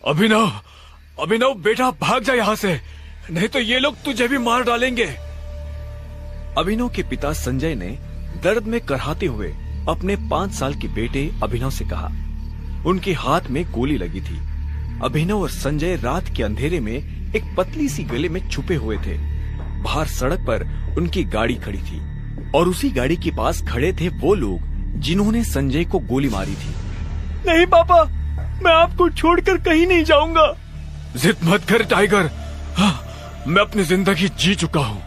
अभिनव, अभिनव बेटा भाग जा यहाँ से, नहीं तो ये लोग तुझे भी मार डालेंगे। अभिनव के पिता संजय ने दर्द में कराहते हुए अपने 5 साल के बेटे अभिनव से कहा। उनके हाथ में गोली लगी थी। अभिनव और संजय रात के अंधेरे में एक पतली सी गली में छुपे हुए थे। बाहर सड़क पर उनकी गाड़ी खड़ी थी और उसी गाड़ी के पास खड़े थे वो लोग जिन्होंने संजय को गोली मारी थी। नहीं पापा, मैं आपको छोड़कर कहीं नहीं जाऊंगा। जिद मत कर टाइगर, हाँ, मैं अपनी जिंदगी जी चुका हूँ,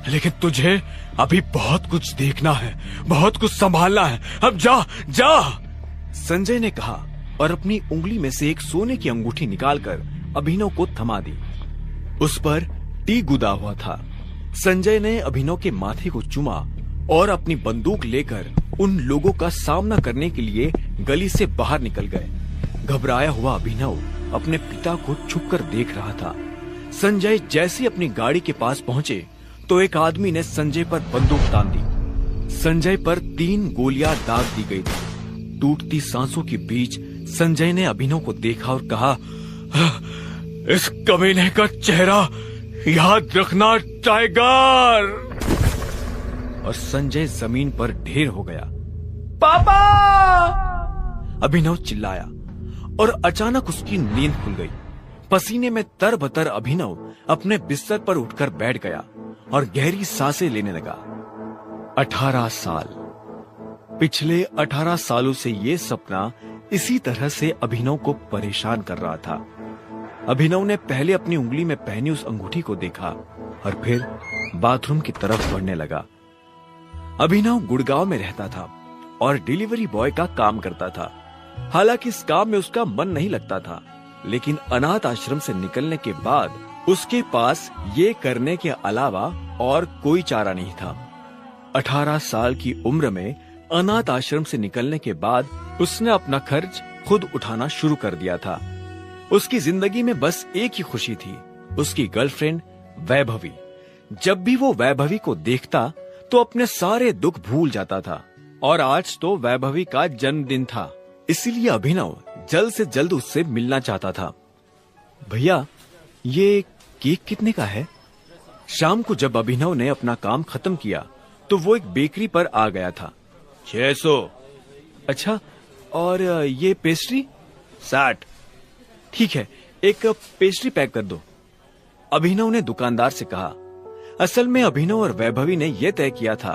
लेकिन तुझे अभी बहुत कुछ देखना है, बहुत कुछ संभालना है। अब जा जा। संजय ने कहा और अपनी उंगली में से एक सोने की अंगूठी निकालकर अभिनव को थमा दी। उस पर टी गुदा हुआ था। संजय ने अभिनव के माथे को चूमा और अपनी बंदूक लेकर उन लोगों का सामना करने के लिए गली से बाहर निकल गए। घबराया हुआ अभिनव अपने पिता को छुपकर देख रहा था। संजय जैसे अपनी गाड़ी के पास पहुंचे तो एक आदमी ने संजय पर बंदूक तान दी। संजय पर 3 गोलियां दाग दी गई थी। टूटती सांसों के बीच संजय ने अभिनव को देखा और कहा, इस कमीने का चेहरा याद रखना टाइगर। और संजय जमीन पर ढेर हो गया। पापा! अभिनव चिल्लाया और अचानक उसकी नींद खुल गई। पसीने में तरबतर अभिनव अपने बिस्तर पर उठकर बैठ गया और गहरी सांसें लेने लगा। 18 साल। पिछले 18 सालों से ये सपना इसी तरह से अभिनव को परेशान कर रहा था। अभिनव ने पहले अपनी उंगली में पहनी उस अंगूठी को देखा और फिर बाथरूम की तरफ बढ़ने लगा। अभिनव गुड़गांव में रहता था और डिलीवरी बॉय का काम करता था। हालांकि इस काम में उसका मन नहीं लगता था, लेकिन अनाथ आश्रम से निकलने के बाद उसके पास ये करने के अलावा और कोई चारा नहीं था। 18 साल की उम्र में अनाथ आश्रम से निकलने के बाद उसने अपना खर्च खुद उठाना शुरू कर दिया था। उसकी जिंदगी में बस एक ही खुशी थी, उसकी गर्लफ्रेंड वैभवी। जब भी वो वैभवी को देखता तो अपने सारे दुख भूल जाता था। और आज तो वैभवी का जन्मदिन था, इसीलिए अभिनव जल्द से जल्द उससे मिलना चाहता था। भैया, ये केक कितने का है? शाम को जब अभिनव ने अपना काम खत्म किया तो वो एक बेकरी पर आ गया था। 600। अच्छा, और ये पेस्ट्री? 60। ठीक है, एक पेस्ट्री पैक कर दो, अभिनव ने दुकानदार से कहा। असल में अभिनव और वैभवी ने यह तय किया था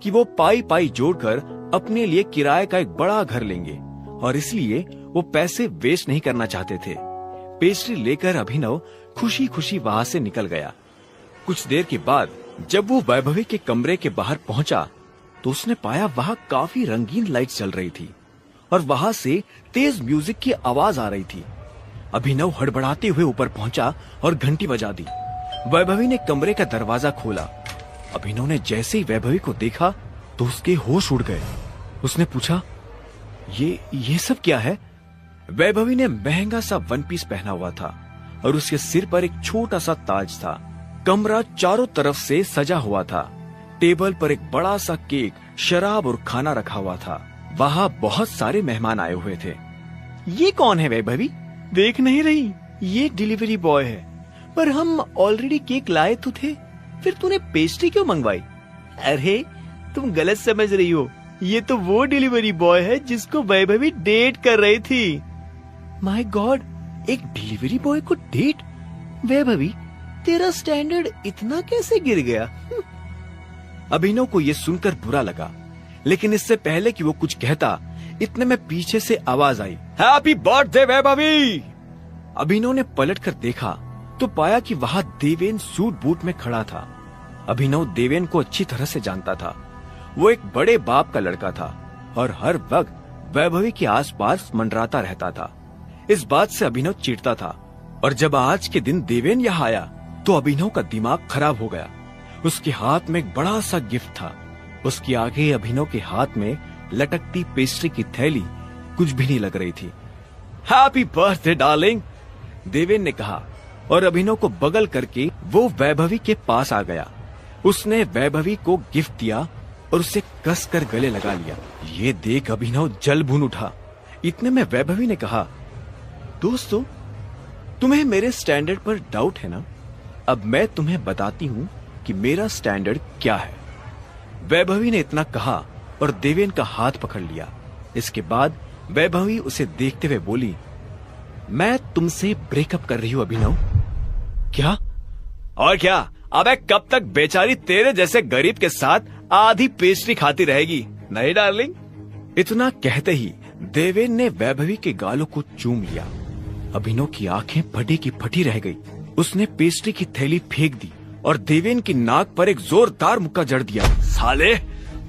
कि वो पाई पाई जोड़कर अपने लिए किराए का एक बड़ा घर लेंगे और इसलिए वो पैसे वेस्ट नहीं करना चाहते थे। पेस्ट्री लेकर अभिनव खुशी खुशी वहां से निकल गया। कुछ देर के बाद जब वो वैभवी के कमरे के बाहर पहुंचा तो उसने पाया वहां काफी रंगीन लाइट्स जल रही थी और वहां से तेज म्यूजिक की आवाज आ रही थी। अभिनव हड़बड़ाते हुए ऊपर पहुंचा और घंटी बजा दी। वैभवी ने कमरे का दरवाजा खोला। अभिनव ने जैसे ही वैभवी को देखा तो उसके होश उड़ गए। उसने पूछा, ये सब क्या है? वैभवी ने महंगा सा वन पीस पहना हुआ था और उसके सिर पर एक छोटा सा ताज था। कमरा चारों तरफ से सजा हुआ था। टेबल पर एक बड़ा सा केक, शराब और खाना रखा हुआ था। वहां बहुत सारे मेहमान आए हुए थे। ये कौन है वैभवी? देख नहीं रही? ये डिलीवरी बॉय है। पर हम ऑलरेडी केक लाए तो थे, फिर तूने पेस्ट्री क्यों मंगवाई? अरे तुम गलत समझ रही हो, ये तो वो डिलीवरी बॉय है जिसको वैभवी डेट कर रही थी। माय गॉड, एक डिलीवरी बॉय को डेट? वैभवी, तेरा स्टैंडर्ड इतना कैसे गिर गया? अभिनव को यह सुनकर बुरा लगा, लेकिन इससे पहले कि वो कुछ कहता, इतने में पीछे से आवाज आई, हैप्पी बर्थडे वैभवी। अभिनव ने पलटकर देखा तो पाया कि वहां देवेन सूट बूट में खड़ा था। अभिनव देवेन को अच्छी तरह से जानता था। वो एक बड़े बाप का लड़का था और हर वक्त वैभवी के आसपास मंडराता रहता था। इस बात से अभिनव चिढ़ता था और जब आज के दिन देवेन यहाँ आया तो अभिनव का दिमाग खराब हो गया। उसके हाथ में एक बड़ा सा गिफ्ट था। उसके आगे अभिनव के हाथ में लटकती पेस्ट्री की थैली कुछ भी नहीं लग रही थी। हैप्पी बर्थडे डार्लिंग, देवेन ने कहा और अभिनव को बगल करके वो वैभवी के पास आ गया। उसने वैभवी को गिफ्ट दिया और उसे कसकर गले लगा लिया। ये देख अभिनव जल भून उठा। इतने में वैभवी ने कहा, दोस्तों तुम्हें मेरे स्टैंडर्ड पर डाउट है ना? अब मैं तुम्हें बताती हूँ कि मेरा स्टैंडर्ड क्या है। वैभवी ने इतना कहा और देवेन का हाथ पकड़ लिया। इसके बाद वैभवी उसे देखते हुए बोली, मैं तुमसे ब्रेकअप कर रही हूं अभिनव। क्या? और क्या? अबे कब तक बेचारी तेरे जैसे गरीब के साथ आधी पेस्ट्री खाती रहेगी, नहीं डार्लिंग? इतना कहते ही देवेन ने वैभवी के गालों को चूम लिया। अभिनव की आंखें फटी की फटी रह गई। उसने पेस्ट्री की थैली फेंक दी और देवेन की नाक पर एक जोरदार मुक्का जड़ दिया। साले,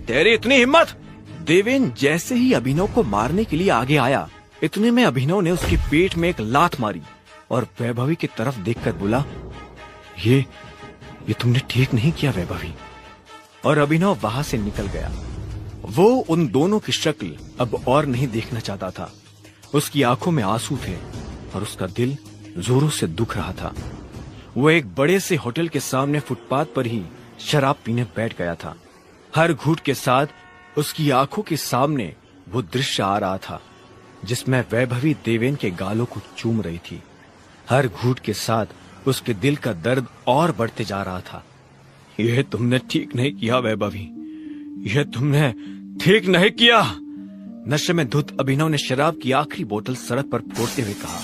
तेरी इतनी हिम्मत! देवेन जैसे ही अभिनव को मारने के लिए आगे आया, इतने में अभिनव ने उसके पेट में एक लात मारी और वैभवी की तरफ देखकर बोला, ये तुमने ठीक नहीं किया वैभवी। और अभिनव वहां से निकल गया। वो उन दोनों की शक्ल अब और नहीं देखना चाहता था। उसकी आंखों में आंसू थे और उसका दिल जोरों से दुख रहा था। वो एक बड़े से होटल के सामने फुटपाथ पर ही शराब पीने बैठ गया था। हर घूंट के साथ उसकी आंखों के सामने वो दृश्य आ रहा था जिसमें वैभवी देवेन के गालों को चूम रही थी। हर घूंट के साथ उसके दिल का दर्द और बढ़ते जा रहा था। यह तुमने ठीक नहीं किया वैभवी, यह तुमने ठीक नहीं किया। नशे में धुत अभिनव ने शराब की आखिरी बोतल सड़क पर फोड़ते हुए कहा।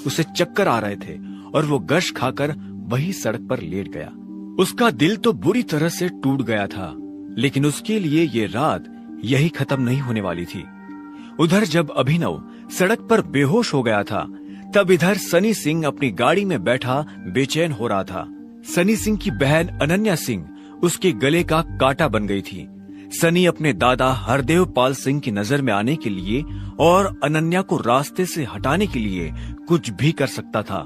उसे चक्कर आ रहे थे और वो गश खाकर वही सड़क पर लेट गया। उसका दिल तो बुरी तरह से टूट गया था, लेकिन उसके लिए ये रात यही खत्म नहीं होने वाली थी। उधर जब अभिनव सड़क पर बेहोश हो गया था, तब इधर सनी सिंह अपनी गाड़ी में बैठा बेचैन हो रहा था। सनी सिंह की बहन अनन्या सिंह उसके गले का कांटा बन गई थी। सनी अपने दादा हरदेव पाल सिंह की नजर में आने के लिए और अनन्या को रास्ते से हटाने के लिए कुछ भी कर सकता था,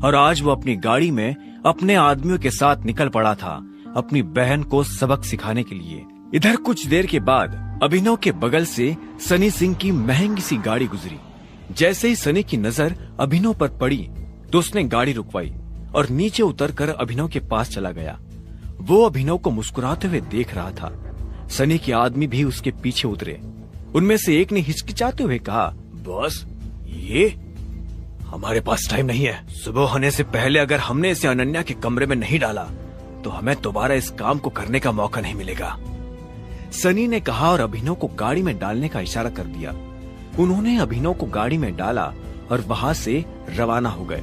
और आज वो अपनी गाड़ी में अपने आदमियों के साथ निकल पड़ा था अपनी बहन को सबक सिखाने के लिए। इधर कुछ देर के बाद अभिनव के बगल से सनी सिंह की महंगी सी गाड़ी गुजरी। जैसे ही सनी की नजर अभिनव पर पड़ी तो उसने गाड़ी रुकवाई और नीचे उतरकर अभिनव के पास चला गया। वो अभिनव को मुस्कुराते हुए देख रहा था। सनी के आदमी भी उसके पीछे उतरे। उनमें से एक ने हिचकिचाते हुए कहा, बॉस, ये हमारे पास टाइम नहीं है। सुबह होने से पहले अगर हमने इसे अनन्या के कमरे में नहीं डाला तो हमें दोबारा इस काम को करने का मौका नहीं मिलेगा। सनी ने कहा और अभिनव को गाड़ी में डालने का इशारा कर दिया। उन्होंने अभिनव को गाड़ी में डाला और वहां से रवाना हो गए।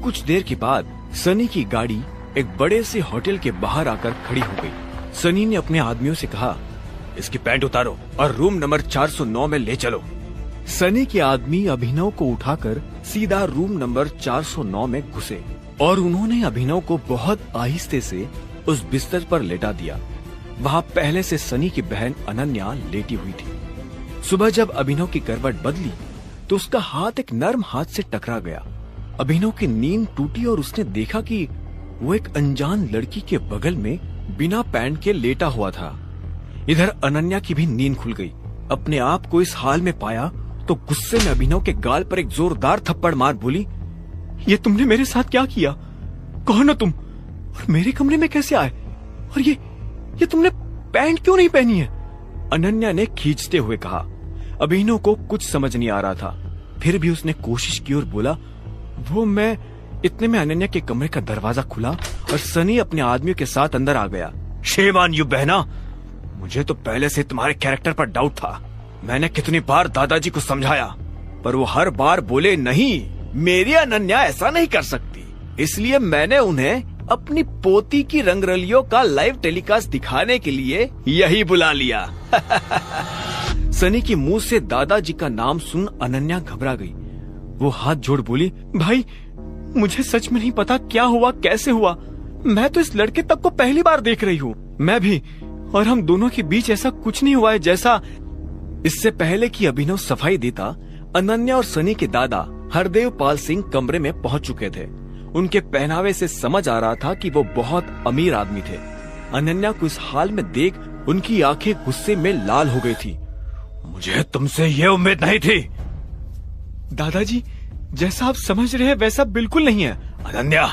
कुछ देर के बाद सनी की गाड़ी एक बड़े से होटल के बाहर आकर खड़ी हो गई। सनी ने अपने आदमियों से कहा, इसकी पैंट उतारो और रूम नंबर 409 में ले चलो। सनी के आदमी अभिनव को उठाकर सीधा रूम नंबर 409 में घुसे और उन्होंने अभिनव को बहुत आहिस्ते से उस बिस्तर पर लेटा दिया। वहाँ पहले से सनी की बहन अनन्या लेटी हुई थी। सुबह जब अभिनव की करवट बदली तो उसका हाथ एक नर्म हाथ से टकरा गया। अभिनव की नींद टूटी और उसने देखा कि वो एक अनजान लड़की के बगल में बिना पैंट के लेटा हुआ था। इधर अनन्या की भी नींद खुल गई। अपने आप को इस हाल में पाया तो गुस्से में अभिनव के गाल पर एक जोरदार थप्पड़ मार बोली, ये तुमने मेरे साथ क्या किया? कौन हो तुम और मेरे कमरे में कैसे आए? और ये तुमने पैंट क्यों नहीं पहनी है? अनन्या ने खींचते हुए कहा। अभिनव को कुछ समझ नहीं आ रहा था, फिर भी उसने कोशिश की और बोला, वो मैं। इतने में अनन्या के कमरे का दरवाजा खुला और सनी अपने आदमियों के साथ अंदर आ गया। शेम ऑन यू बहना, मुझे तो पहले से तुम्हारे कैरेक्टर पर डाउट था। मैंने कितनी बार दादाजी को समझाया पर वो हर बार बोले नहीं, मेरी अनन्या ऐसा नहीं कर सकती। इसलिए मैंने उन्हें अपनी पोती की रंगरलियों का लाइव टेलीकास्ट दिखाने के लिए यही बुला लिया। सनी के मुंह से दादाजी का नाम सुन अनन्या घबरा गई। वो हाथ जोड़ बोली, भाई मुझे सच में नहीं पता क्या हुआ, कैसे हुआ। मैं तो इस लड़के तक को पहली बार देख रही हूँ। मैं भी, और हम दोनों के बीच ऐसा कुछ नहीं हुआ है जैसा। इससे पहले कि अभिनव सफाई देता, अनन्या और सनी के दादा हरदेव पाल सिंह कमरे में पहुंच चुके थे। उनके पहनावे से समझ आ रहा था कि वो बहुत अमीर आदमी थे। अनन्या को इस हाल में देख उनकी आंखें गुस्से में लाल हो गई थी। मुझे तुमसे ये उम्मीद नहीं थी। दादाजी, जैसा आप समझ रहे हैं वैसा बिल्कुल नहीं है। अनन्या,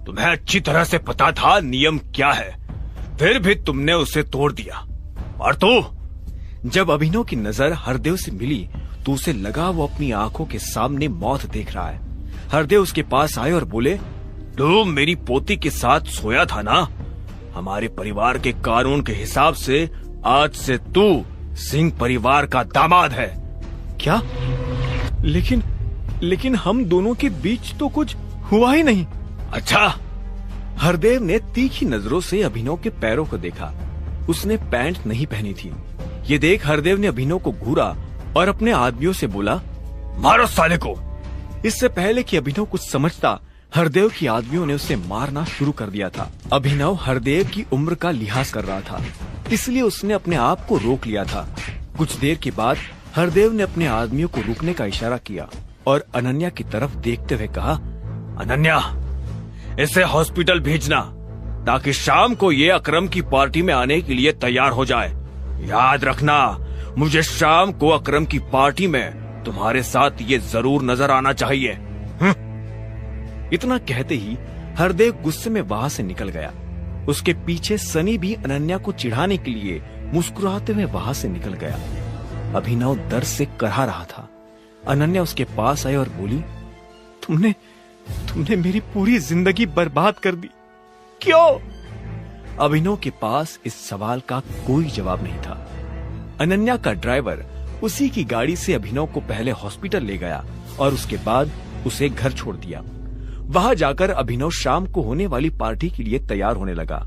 तुम्हें अच्छी तरह से पता था नियम क्या है, फिर भी तुमने उसे तोड़ दिया। और तू? जब अभिनव की नजर हरदेव से मिली तो उसे लगा वो अपनी आंखों के सामने मौत देख रहा है। हरदेव उसके पास आए और बोले, तू मेरी पोती के साथ सोया था ना? हमारे परिवार के कानून के हिसाब से आज से तू सिंह परिवार का दामाद है। क्या? लेकिन हम दोनों के बीच तो कुछ हुआ ही नहीं। अच्छा। हरदेव ने तीखी नजरों से अभिनव के पैरों को देखा। उसने पैंट नहीं पहनी थी। ये देख हरदेव ने अभिनव को घूरा और अपने आदमियों से बोला, मारो साले को। इससे पहले कि अभिनव कुछ समझता, हरदेव की आदमियों ने उसे मारना शुरू कर दिया था। अभिनव हरदेव की उम्र का लिहाज कर रहा था, इसलिए उसने अपने आप को रोक लिया था। कुछ देर के बाद हरदेव ने अपने आदमियों को रुकने का इशारा किया और अनन्या की तरफ देखते हुए कहा, अनन्या, इसे हॉस्पिटल भेजना ताकि शाम को ये अकरम की पार्टी में आने के लिए तैयार हो जाए। याद रखना, मुझे शाम को अकरम की पार्टी में तुम्हारे साथ ये जरूर नजर आना चाहिए। इतना कहते ही हरदेव गुस्से में वहां से निकल गया। उसके पीछे सनी भी अनन्या को चिढ़ाने के लिए मुस्कुराते हुए वहां से निकल गया। अभिनव दर्द से करहा रहा था। अनन्या उसके पास आई और बोली, तुमने मेरी पूरी जिंदगी बर्बाद कर दी। क्यों? अभिनव के पास इस सवाल का कोई जवाब नहीं था। अनन्या का ड्राइवर उसी की गाड़ी से अभिनव को पहले हॉस्पिटल ले गया और उसके बाद उसे घर छोड़ दिया। वहां जाकर अभिनव शाम को होने वाली पार्टी के लिए तैयार होने लगा।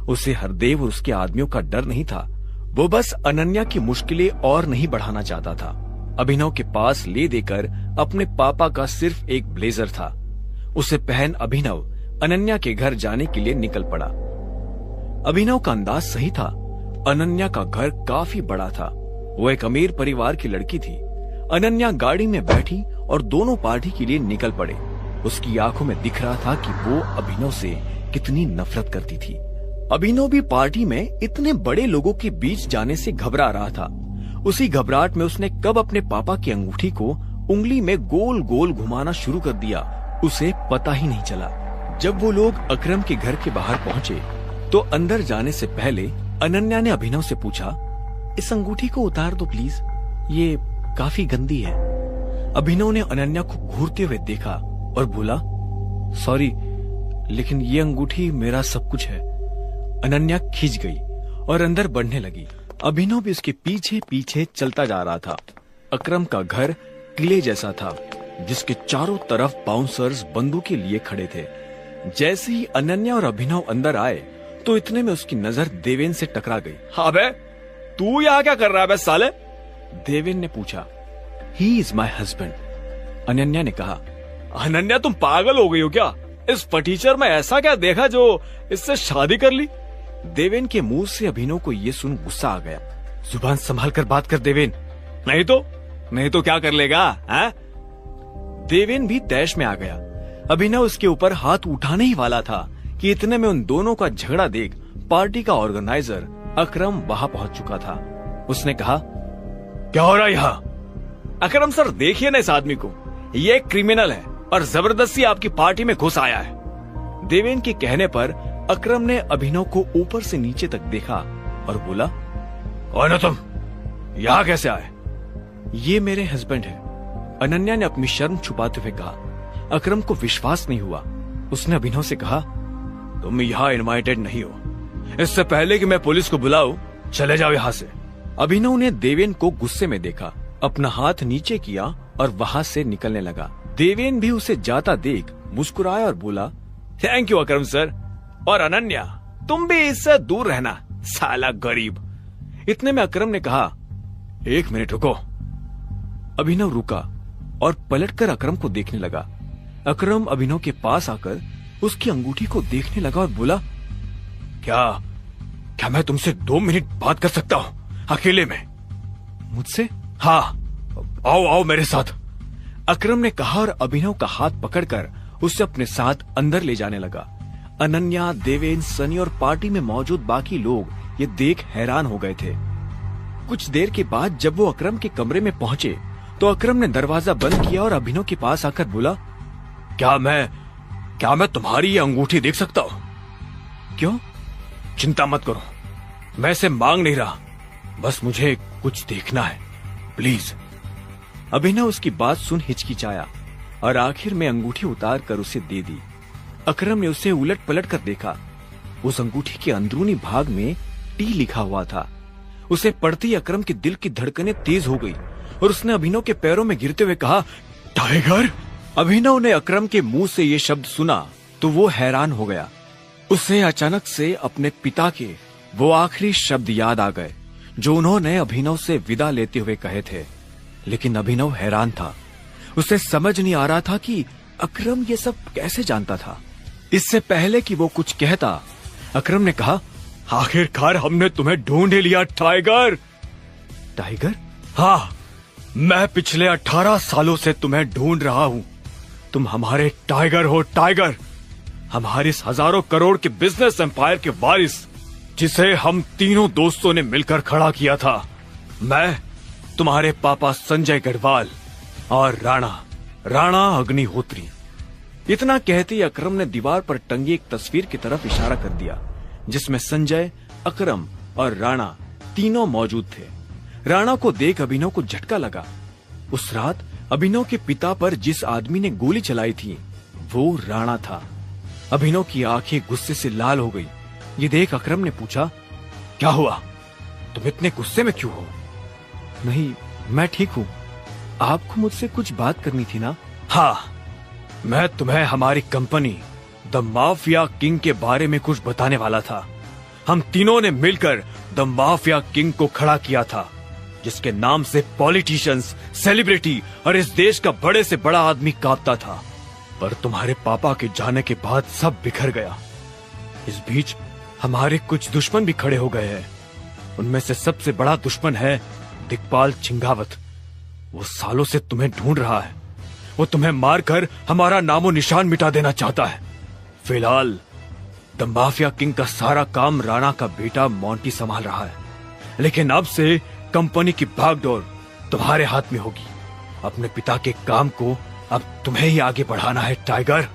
उसे हरदेव और उसके आदमियों का डर नहीं था। वो बस अनन्या की मुश्किलें और नहीं बढ़ाना चाहता था। अभिनव के पास ले देकर अपने पापा का सिर्फ एक ब्लेजर था। उसे पहन अभिनव अनन्या के घर जाने के लिए निकल पड़ा। अभिनव का अंदाज सही था। अनन्या का घर काफी बड़ा था। वो एक अमीर परिवार की लड़की थी। अनन्या गाड़ी में बैठी और दोनों पार्टी के लिए निकल पड़े। उसकी आंखों में दिख रहा था कि वो अभिनव से कितनी नफरत करती थी। अभिनव भी पार्टी में इतने बड़े लोगों के बीच जाने से घबरा रहा था। उसी घबराहट में उसने कब अपने पापा की अंगूठी को उंगली में गोल गोल घुमाना शुरू कर दिया, उसे पता ही नहीं चला। जब वो लोग अकरम के घर के बाहर पहुंचे तो अंदर जाने से पहले अनन्या ने अभिनव से पूछा, इस अंगूठी को उतार दो प्लीज, ये काफी गंदी है। अभिनव ने अनन्या को घूरते हुए देखा और बोला, सॉरी, लेकिन ये अंगूठी मेरा सब कुछ है। अनन्या खिंच गई और अंदर बढ़ने लगी। अभिनव भी उसके पीछे पीछे चलता जा रहा था। अकरम का घर किले जैसा था, जिसके चारों तरफ बाउंसर्स बंदूकें लिए खड़े थे। जैसे ही अनन्या और अभिनव अंदर आए तो इतने में उसकी नजर देवेन से टकरा गई। हाँ बे, तू यहाँ क्या कर रहा है बे साले? देवेन ने पूछा। He is my husband, Ananya ने कहा। अनन्या, तुम पागल हो गई हो क्या? इस फटीचर में ऐसा क्या देखा जो इससे शादी कर ली? देवेन के मुंह से अभिनव को ये सुन गुस्सा आ गया। जुबान संभाल कर बात कर देवेन, नहीं तो क्या कर लेगा? है? देवेन भी तैश में आ गया। अभिनव उसके ऊपर हाथ उठाने ही वाला था कि इतने में उन दोनों का झगड़ा देख पार्टी का ऑर्गेनाइजर अकरम वहां पहुंच चुका था। उसने कहा, क्या हो रहा है यहाँ? अकरम सर, देखिए ना इस आदमी को, ये एक क्रिमिनल है और जबरदस्ती आपकी पार्टी में घुस आया है। देवेन के कहने पर अकरम ने अभिनव को ऊपर से नीचे तक देखा और बोला, कौन हो तुम? यहाँ कैसे आए? ये मेरे हस्बैंड है, अनन्या ने अपनी शर्म छुपाते हुए कहा। अकरम को विश्वास नहीं हुआ। उसने अभिनव से कहा, तुम यहाँ इनवाइटेड नहीं हो। इससे पहले कि मैं पुलिस को बुलाऊं, चले जाओ यहाँ से। अभिनव ने देवेन को गुस्से में देखा, अपना हाथ नीचे किया और वहां से निकलने लगा। देवेन भी उसे जाता देख मुस्कुराया और बोला, थैंक यू अकरम सर। और अनन्या, तुम भी इससे दूर रहना, साला गरीब। इतने में अकरम ने कहा, एक मिनट रुको। अभिनव रुका और पलटकर अकरम को देखने लगा। अकरम अभिनव के पास आकर उसकी अंगूठी को देखने लगा और बोला, क्या मैं तुमसे 2 मिनट बात कर सकता हूँ अकेले में? मुझसे? हाँ, आओ मेरे साथ। अकरम ने कहा और अभिनव का हाथ पकड़कर उसे अपने साथ अंदर ले जाने लगा। अनन्या, देवेन, सनी और पार्टी में मौजूद बाकी लोग ये देख हैरान हो गए थे। कुछ देर के बाद जब वो अकरम के कमरे में पहुंचे तो अकरम ने दरवाजा बंद किया और अभिनव के पास आकर बोला, क्या मैं तुम्हारी ये अंगूठी देख सकता हूँ? क्यों? चिंता मत करो, मैं इसे मांग नहीं रहा, बस मुझे कुछ देखना है, प्लीज। अभिनव उसकी बात सुन हिचकिचाया। और आखिर में अंगूठी उतार कर उसे दे दी। अकरम ने उसे उलट पलट कर देखा। उस अंगूठी के अंदरूनी भाग में टी लिखा हुआ था। उसे पढ़ते ही अकरम के दिल की धड़कनें तेज हो गई और उसने अभिनव के पैरों में गिरते हुए कहा, टाइगर। अभिनव ने अकरम के मुंह से ये शब्द सुना तो वो हैरान हो गया। उसे अचानक से अपने पिता के वो आखिरी शब्द याद आ गए जो उन्होंने अभिनव से विदा लेते हुए कहे थे। लेकिन अभिनव हैरान था। उसे समझ नहीं आ रहा था कि अकरम ये सब कैसे जानता था। इससे पहले कि वो कुछ कहता, अकरम ने कहा, आखिरकार हमने तुम्हें ढूंढ ही लिया टाइगर। टाइगर? हाँ, मैं पिछले 18 सालों से तुम्हें ढूंढ रहा हूँ। तुम हमारे टाइगर हो टाइगर, हमारे इस हजारों करोड़ के बिजनेस एम्पायर के वारिस, जिसे हम तीनों दोस्तों ने मिलकर खड़ा किया था। मैं, तुम्हारे पापा संजय गढ़वाल और राणा अग्निहोत्री। इतना कहते ही अकरम ने दीवार पर टंगी एक तस्वीर की तरफ इशारा कर दिया जिसमें संजय, अकरम और राणा तीनों मौजूद थे। राणा को देख अभिनव को झटका लगा। उस रात अभिनव के पिता पर जिस आदमी ने गोली चलाई थी वो राणा था। अभिनव की आंखें गुस्से से लाल हो गई। ये देख अकरम ने पूछा, क्या हुआ? तुम इतने गुस्से में क्यों हो? नहीं, मैं ठीक हूँ। आपको मुझसे कुछ बात करनी थी ना? हाँ, मैं तुम्हें हमारी कंपनी द माफिया किंग के बारे में कुछ बताने वाला था। हम तीनों ने मिलकर द माफिया किंग को खड़ा किया था, जिसके नाम से पॉलिटिशियंस, सेलिब्रिटी और इस देश का बड़े से बड़ा आदमी कांपता था। पर तुम्हारे पापा के जाने के बाद सब बिखर गया। इस बीच हमारे कुछ दुश्मन भी खड़े हो गए हैं। उनमें से सबसे बड़ा दुश्मन है दिग्पाल चिंगावत। वो सालों से तुम्हें ढूंढ रहा है। वो तुम्हें मारकर हमारा नामो निशान मिटा देना चाहता है। फिलहाल द माफिया किंग का सारा काम राणा का बेटा मोंटी संभाल रहा है, लेकिन अब से कंपनी की भागदौड़ तुम्हारे हाथ में होगी। अपने पिता के काम को अब तुम्हें ही आगे बढ़ाना है टाइगर।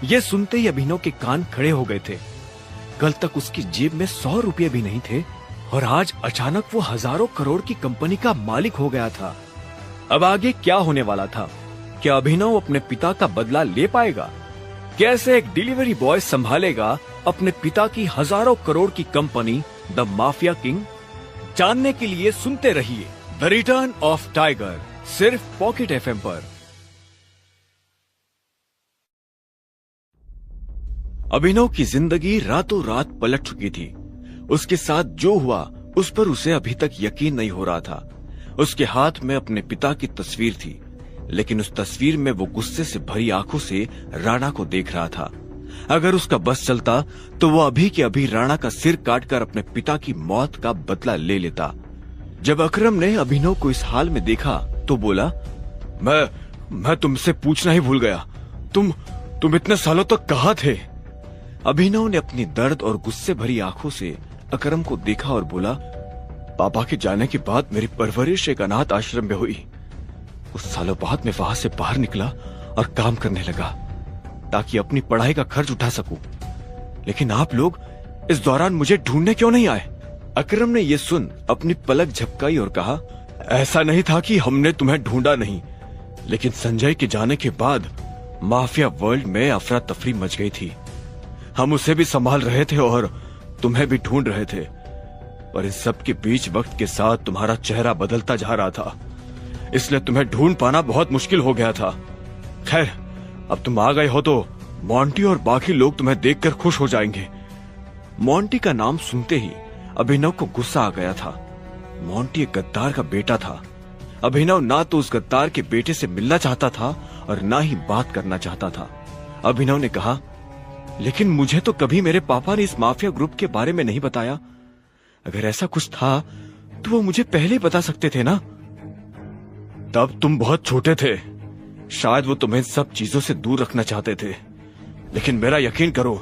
ये सुनते ही अभिनव के कान खड़े हो गए थे। कल तक उसकी जेब में 100 रुपये भी नहीं थे और आज अचानक वो हजारों करोड़ की कंपनी का मालिक हो गया था। अब आगे क्या होने वाला था? क्या अभिनव अपने पिता का बदला ले पाएगा? कैसे एक डिलीवरी बॉय संभालेगा अपने पिता की हजारों करोड़ की कंपनी द माफिया किंग? जानने के लिए सुनते रहिए द रिटर्न ऑफ टाइगर, सिर्फ पॉकेट एफएम पर। अभिनव की जिंदगी रातों रात पलट चुकी थी। उसके साथ जो हुआ उस पर उसे अभी तक यकीन नहीं हो रहा था। उसके हाथ में अपने पिता की तस्वीर थी, लेकिन उस तस्वीर में वो गुस्से से भरी आंखों से राणा को देख रहा था। अगर उसका बस चलता तो वो अभी के अभी राणा का सिर काटकर अपने पिता की मौत का बदला ले लेता। जब अकरम ने अभिनव को इस हाल में देखा तो बोला, मैं तुमसे पूछना ही भूल गया। तुम इतने सालों तक कहाँ थे? अभिनव ने अपनी दर्द और गुस्से भरी आंखों से अकरम को देखा और बोला, पापा के जाने के बाद मेरी परवरिश एक अनाथ आश्रम में हुई। कुछ सालों बाद मैं वहां से बाहर निकला और काम करने लगा ताकि अपनी पढ़ाई का खर्च उठा सकूं। लेकिन आप लोग इस दौरान मुझे ढूंढने क्यों नहीं आए? अकरम ने यह सुन अपनी पलक झपकाई और कहा, ऐसा नहीं था कि हमने तुम्हें ढूंढा नहीं, लेकिन संजय के जाने के बाद माफिया वर्ल्ड में अफरा तफरी मच गई थी। हम उसे भी संभाल रहे थे और तुम्हें भी ढूंढ रहे थे, पर इन सब के बीच वक्त के साथ तुम्हारा चेहरा बदलता जा रहा था, इसलिए तुम्हें ढूंढ पाना बहुत मुश्किल हो गया था। खैर, अब तुम आ गए हो तो मोंटी और बाकी लोग तुम्हें देखकर खुश हो जाएंगे। मोंटी का नाम सुनते ही अभिनव को गुस्सा आ गया था। मोंटी एक गद्दार का बेटा था। अभिनव ना तो उस गद्दार के बेटे से मिलना चाहता था और ना ही बात करना चाहता था। अभिनव ने कहा, लेकिन मुझे तो कभी मेरे पापा ने इस माफिया ग्रुप के बारे में नहीं बताया। अगर ऐसा कुछ था तो वो मुझे पहले ही बता सकते थे ना। तब तुम बहुत छोटे थे, शायद वो तुम्हें सब चीजों से दूर रखना चाहते थे, लेकिन मेरा यकीन करो,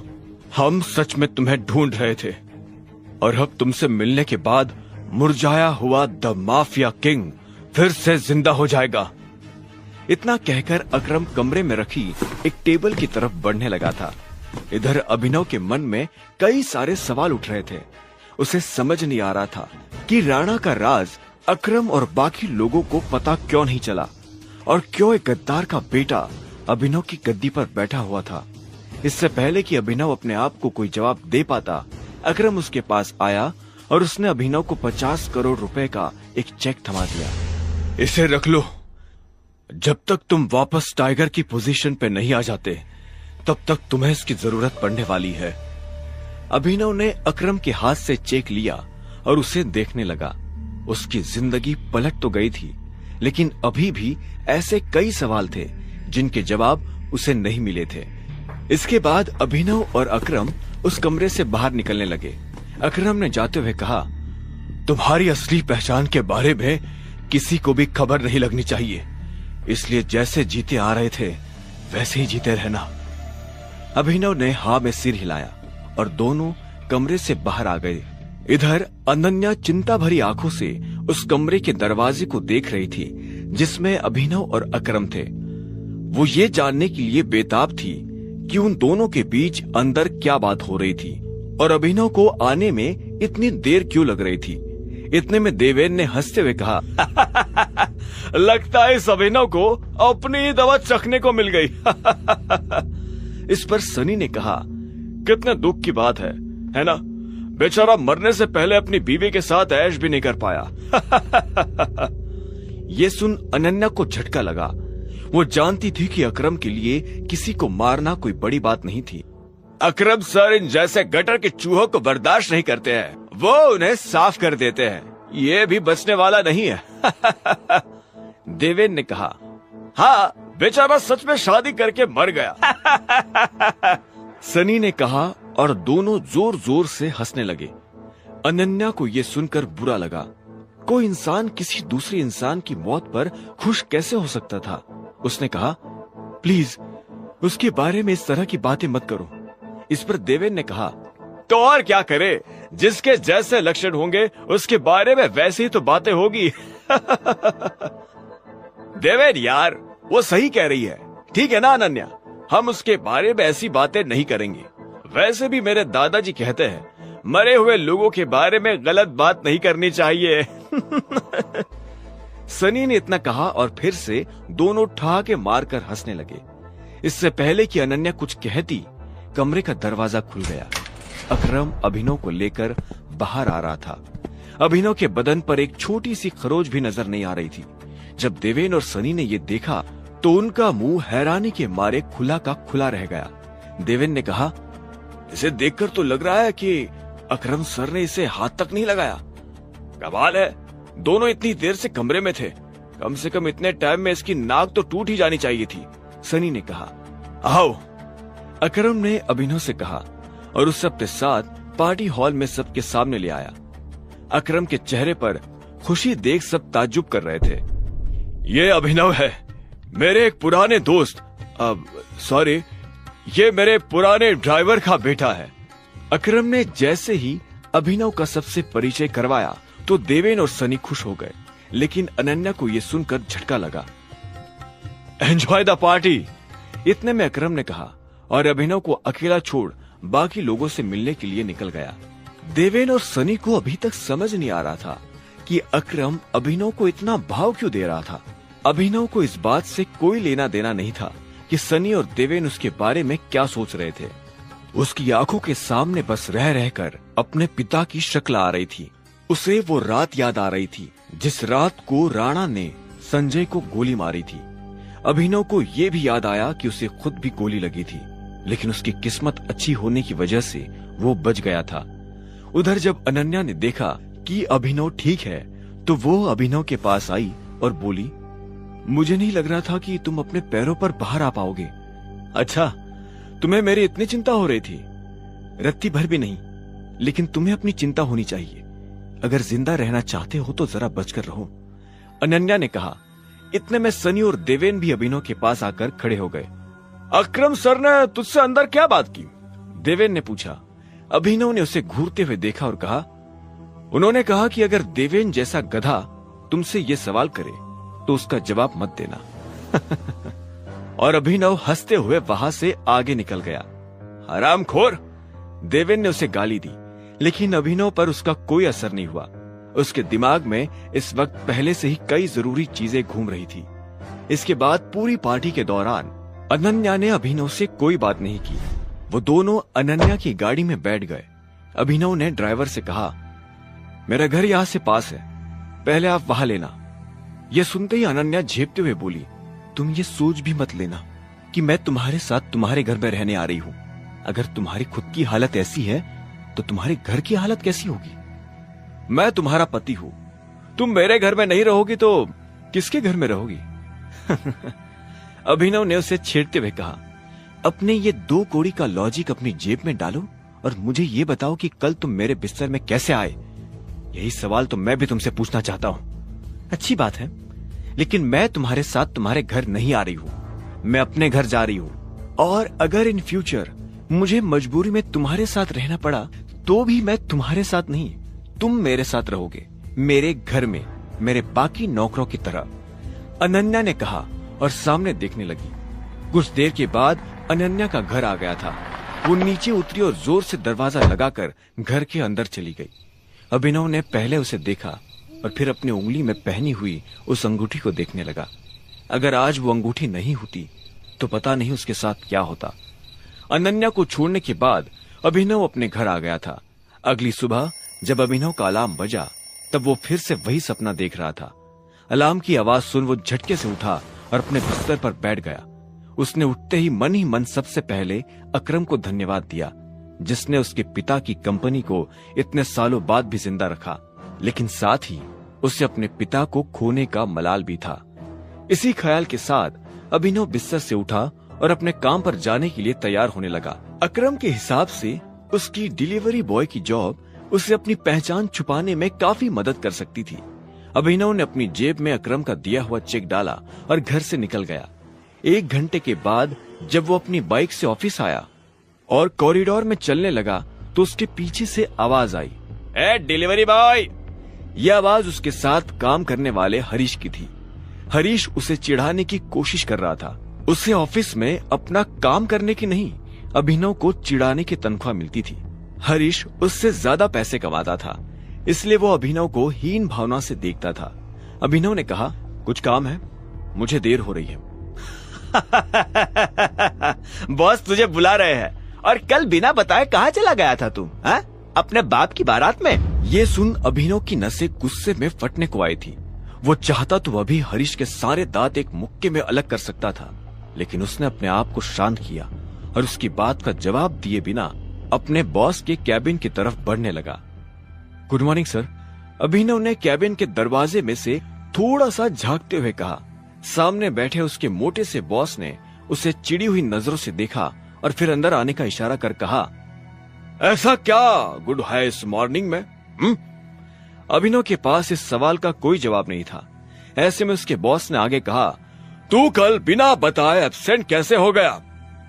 हम सच में तुम्हें ढूंढ रहे थे। और अब तुमसे मिलने के बाद मुरझाया हुआ द माफिया किंग फिर से जिंदा हो जाएगा। इतना कहकर अकरम कमरे में रखी एक टेबल की तरफ बढ़ने लगा था। इधर अभिनव के मन में कई सारे सवाल उठ रहे थे। उसे समझ नहीं आ रहा था कि राणा का राज अकरम और बाकी लोगों को पता क्यों नहीं चला, और क्यों एक गद्दार का बेटा अभिनव की गद्दी पर बैठा हुआ था। इससे पहले कि अभिनव अपने आप को कोई जवाब दे पाता, अकरम उसके पास आया और उसने अभिनव को 50 करोड़ रुपए का एक चेक थमा दिया। इसे रख लो। जब तक तुम वापस टाइगर की पोजीशन पे नहीं आ जाते, तब तक तुम्हें इसकी जरूरत पड़ने वाली है। अभिनव ने अकरम के हाथ से चेक लिया और उसे देखने लगा। उसकी जिंदगी पलट तो गई थी, लेकिन अभी भी ऐसे कई सवाल थे जिनके जवाब उसे नहीं मिले थे। इसके बाद अभिनव और अकरम उस कमरे से बाहर निकलने लगे। अकरम ने जाते हुए कहा, तुम्हारी असली पहचान के बारे में किसी को भी खबर नहीं लगनी चाहिए, इसलिए जैसे जीते आ रहे थे वैसे ही जीते रहना। अभिनव ने हाँ में सिर हिलाया और दोनों कमरे से बाहर आ गए। इधर अनन्या चिंता भरी आंखों से उस कमरे के दरवाजे को देख रही थी जिसमें अभिनव और अकरम थे। वो ये जानने के लिए बेताब थी कि उन दोनों के बीच अंदर क्या बात हो रही थी और अभिनव को आने में इतनी देर क्यों लग रही थी। इतने में देवेन ने हंसते हुए कहा, लगता है इस अभिनव को अपनी ही दवा चखने को मिल गई। इस पर सनी ने कहा, कितने दुख की बात है ना? बेचारा मरने से पहले अपनी बीवी के साथ ऐश भी नहीं कर पाया। ये सुन अनन्या को झटका लगा। वो जानती थी कि अकरम के लिए किसी को मारना कोई बड़ी बात नहीं थी। अकरम सर इन जैसे गटर के चूहों को बर्दाश्त नहीं करते हैं, वो उन्हें साफ कर देते हैं। ये भी बचने वाला नहीं है। देवेन ने कहा, हाँ, बेचारा सच में शादी करके मर गया। सनी ने कहा और दोनों जोर जोर से हंसने लगे। अनन्या को यह सुनकर बुरा लगा। कोई इंसान किसी दूसरे इंसान की मौत पर खुश कैसे हो सकता था। उसने कहा, प्लीज उसके बारे में इस तरह की बातें मत करो। इस पर देवेन ने कहा, तो और क्या करे, जिसके जैसे लक्षण होंगे उसके बारे में वैसे ही तो बातें होगी। देवेन यार, वो सही कह रही है, ठीक है ना अनन्या? हम उसके बारे में ऐसी बातें नहीं करेंगे। वैसे भी मेरे दादाजी कहते हैं, मरे हुए लोगों के बारे में गलत बात नहीं करनी चाहिए। सनी ने इतना कहा और फिर से दोनों ठहाके मारकर हंसने लगे। इससे पहले कि अनन्या कुछ कहती, कमरे का दरवाजा खुल गया। अकरम अभिनव को लेकर बाहर आ रहा था। अभिनव के बदन पर एक छोटी सी खरोच भी नजर नहीं आ रही थी। जब देवेन और सनी ने ये देखा तो उनका मुंह हैरानी के मारे खुला का खुला रह गया। देवेन ने कहा, इसे देखकर तो लग रहा है कि अकरम सर ने इसे हाथ तक नहीं लगाया। कमाल है, दोनों इतनी देर से कमरे में थे। कम से कम इतने टाइम में इसकी नाक तो टूट ही जानी चाहिए थी। सनी ने कहा, आओ। अकरम ने अभिनव से कहा और उस सबके साथ पार्टी हॉल में सबके सामने ले आया। अकरम के चेहरे पर खुशी देख सब ताज्जुब कर रहे थे। ये अभिनव है, मेरे एक पुराने दोस्त, सॉरी, ये मेरे पुराने ड्राइवर का बेटा है। अकरम ने जैसे ही अभिनव का सबसे परिचय करवाया तो देवेन और सनी खुश हो गए, लेकिन अनन्या को यह सुनकर झटका लगा। एंजॉय द पार्टी, इतने में अकरम ने कहा और अभिनव को अकेला छोड़ बाकी लोगों से मिलने के लिए निकल गया। देवेन और सनी को अभी तक समझ नहीं आ रहा था कि अकरम अभिनव को इतना भाव क्यों दे रहा था। अभिनव को इस बात से कोई लेना देना नहीं था कि सनी और देवेन उसके बारे में क्या सोच रहे थे। उसकी आंखों के सामने बस रह रहकर अपने पिता की शक्ल आ रही थी। उसे वो रात याद आ रही थी जिस रात को राणा ने संजय को गोली मारी थी। अभिनव को ये भी याद आया कि उसे खुद भी गोली लगी थी, लेकिन उसकी किस्मत अच्छी होने की वजह से वो बच गया था। उधर जब अनन्या ने देखा कि अभिनव ठीक है तो वो अभिनव के पास आई और बोली, मुझे नहीं लग रहा था कि तुम अपने पैरों पर बाहर आ पाओगे। अच्छा, तुम्हें मेरी इतनी चिंता हो रही थी? रत्ती भर भी नहीं, लेकिन तुम्हें अपनी चिंता होनी चाहिए। अगर जिंदा रहना चाहते हो तो जरा बचकर रहो, अनन्या ने कहा। इतने में सनी और देवेन भी अभिनव के पास आकर खड़े हो गए। अकरम सर ने तुझसे अंदर क्या बात की? देवेन ने पूछा। अभिनव ने उसे घूरते हुए देखा और कहा, उन्होंने कहा कि अगर देवेन जैसा गधा तुमसे ये सवाल करे तो उसका जवाब मत देना। और अभिनव हंसते हुए वहां से आगे निकल गया। हरामखोर, देवेन ने उसे गाली दी, लेकिन अभिनव पर उसका कोई असर नहीं हुआ। उसके दिमाग में इस वक्त पहले से ही कई जरूरी चीजें घूम रही थी। इसके बाद पूरी पार्टी के दौरान अनन्या ने अभिनव से कोई बात नहीं की। वो दोनों अनन्या की गाड़ी में बैठ गए। अभिनव ने ड्राइवर से कहा, मेरा घर यहां से पास है, पहले आप वहां लेना। यह सुनते ही अनन्या झेपते हुए बोली, तुम ये सोच भी मत लेना कि मैं तुम्हारे साथ तुम्हारे घर में रहने आ रही हूं। अगर तुम्हारी खुद की हालत ऐसी है तो तुम्हारे घर की हालत कैसी होगी? मैं तुम्हारा पति हूं, तुम मेरे घर में नहीं रहोगी तो किसके घर में रहोगी? अभिनव ने उसे छेड़ते हुए कहा, अपने ये 2 कौड़ी का लॉजिक अपनी जेब में डालो और मुझे ये बताओ कि कल तुम मेरे बिस्तर में कैसे आए? यही सवाल तो मैं भी तुमसे पूछना चाहता हूं। अच्छी बात है, लेकिन मैं तुम्हारे साथ तुम्हारे घर नहीं आ रही हूं, मैं अपने घर जा रही हूं। और अगर इन फ्यूचर मुझे मजबूरी में तुम्हारे साथ रहना पड़ा तो भी मैं तुम्हारे साथ नहीं, तुम मेरे साथ रहोगे, मेरे घर में, मेरे बाकी नौकरों की तरह, अनन्या ने कहा और सामने देखने लगी। कुछ देर के बाद अनन्या का घर आ गया था। वो नीचे उतरी और जोर से दरवाजा लगाकर घर के अंदर चली गई। अभिनव ने पहले उसे देखा और फिर अपनी उंगली में पहनी हुई उस अंगूठी को देखने लगा। अगर आज वो अंगूठी नहीं होती तो पता नहीं उसके साथ क्या होता। अनन्या को छोड़ने के बाद अभिनव अपने घर आ गया था। अगली सुबह जब अभिनव का अलार्म बजा तब वो फिर से वही सपना देख रहा था। अलार्म की आवाज सुन वो झटके से उठा और अपने बिस्तर पर बैठ गया। उसने उठते ही मन सबसे पहले अकरम को धन्यवाद दिया, जिसने उसके पिता की कंपनी को इतने सालों बाद भी जिंदा रखा, लेकिन साथ ही उसे अपने पिता को खोने का मलाल भी था। इसी ख्याल के साथ अभिनव बिस्तर से उठा और अपने काम पर जाने के लिए तैयार होने लगा। अकरम के हिसाब से उसकी डिलीवरी बॉय की जॉब उसे अपनी पहचान छुपाने में काफी मदद कर सकती थी। अभिनव ने अपनी जेब में अकरम का दिया हुआ चेक डाला और घर से निकल गया। 1 घंटे के बाद जब वो अपनी बाइक से ऑफिस आया और कॉरिडोर में चलने लगा तो उसके पीछे से आवाज आई, ए डिलीवरी बॉय। यह आवाज उसके साथ काम करने वाले हरीश की थी। हरीश उसे चिढ़ाने की कोशिश कर रहा था। उसे ऑफिस में अपना काम करने की नहीं, अभिनव को चिढ़ाने की तनख्वाह मिलती थी। हरीश उससे ज्यादा पैसे कमाता था, इसलिए वो अभिनव को हीन भावना से देखता था। अभिनव ने कहा, कुछ काम है, मुझे देर हो रही है। बॉस तुझे बुला रहे हैं। और कल बिना बताए कहाँ चला गया था तुम? अपने बाप की बारात में? ये सुन अभिनव की नसें गुस्से में फटने को आई थी। वो चाहता तो अभी हरीश के सारे दांत एक मुक्के में अलग कर सकता था, लेकिन उसने अपने आप को शांत किया और उसकी बात का जवाब दिए बिना अपने बॉस के कैबिन की तरफ बढ़ने लगा। Good morning sir. अभिनव ने कैबिन के दरवाजे में से थोड़ा सा झांकते हुए कहा। सामने बैठे उसके मोटे से बॉस ने उसे चिड़ी हुई नजरों से देखा और फिर अंदर आने का इशारा कर कहा, ऐसा क्या गुड है इस मॉर्निंग में? अभिनव के पास इस सवाल का कोई जवाब नहीं था। ऐसे में उसके बॉस ने आगे कहा, तू कल बिना बताए एब्सेंट कैसे हो गया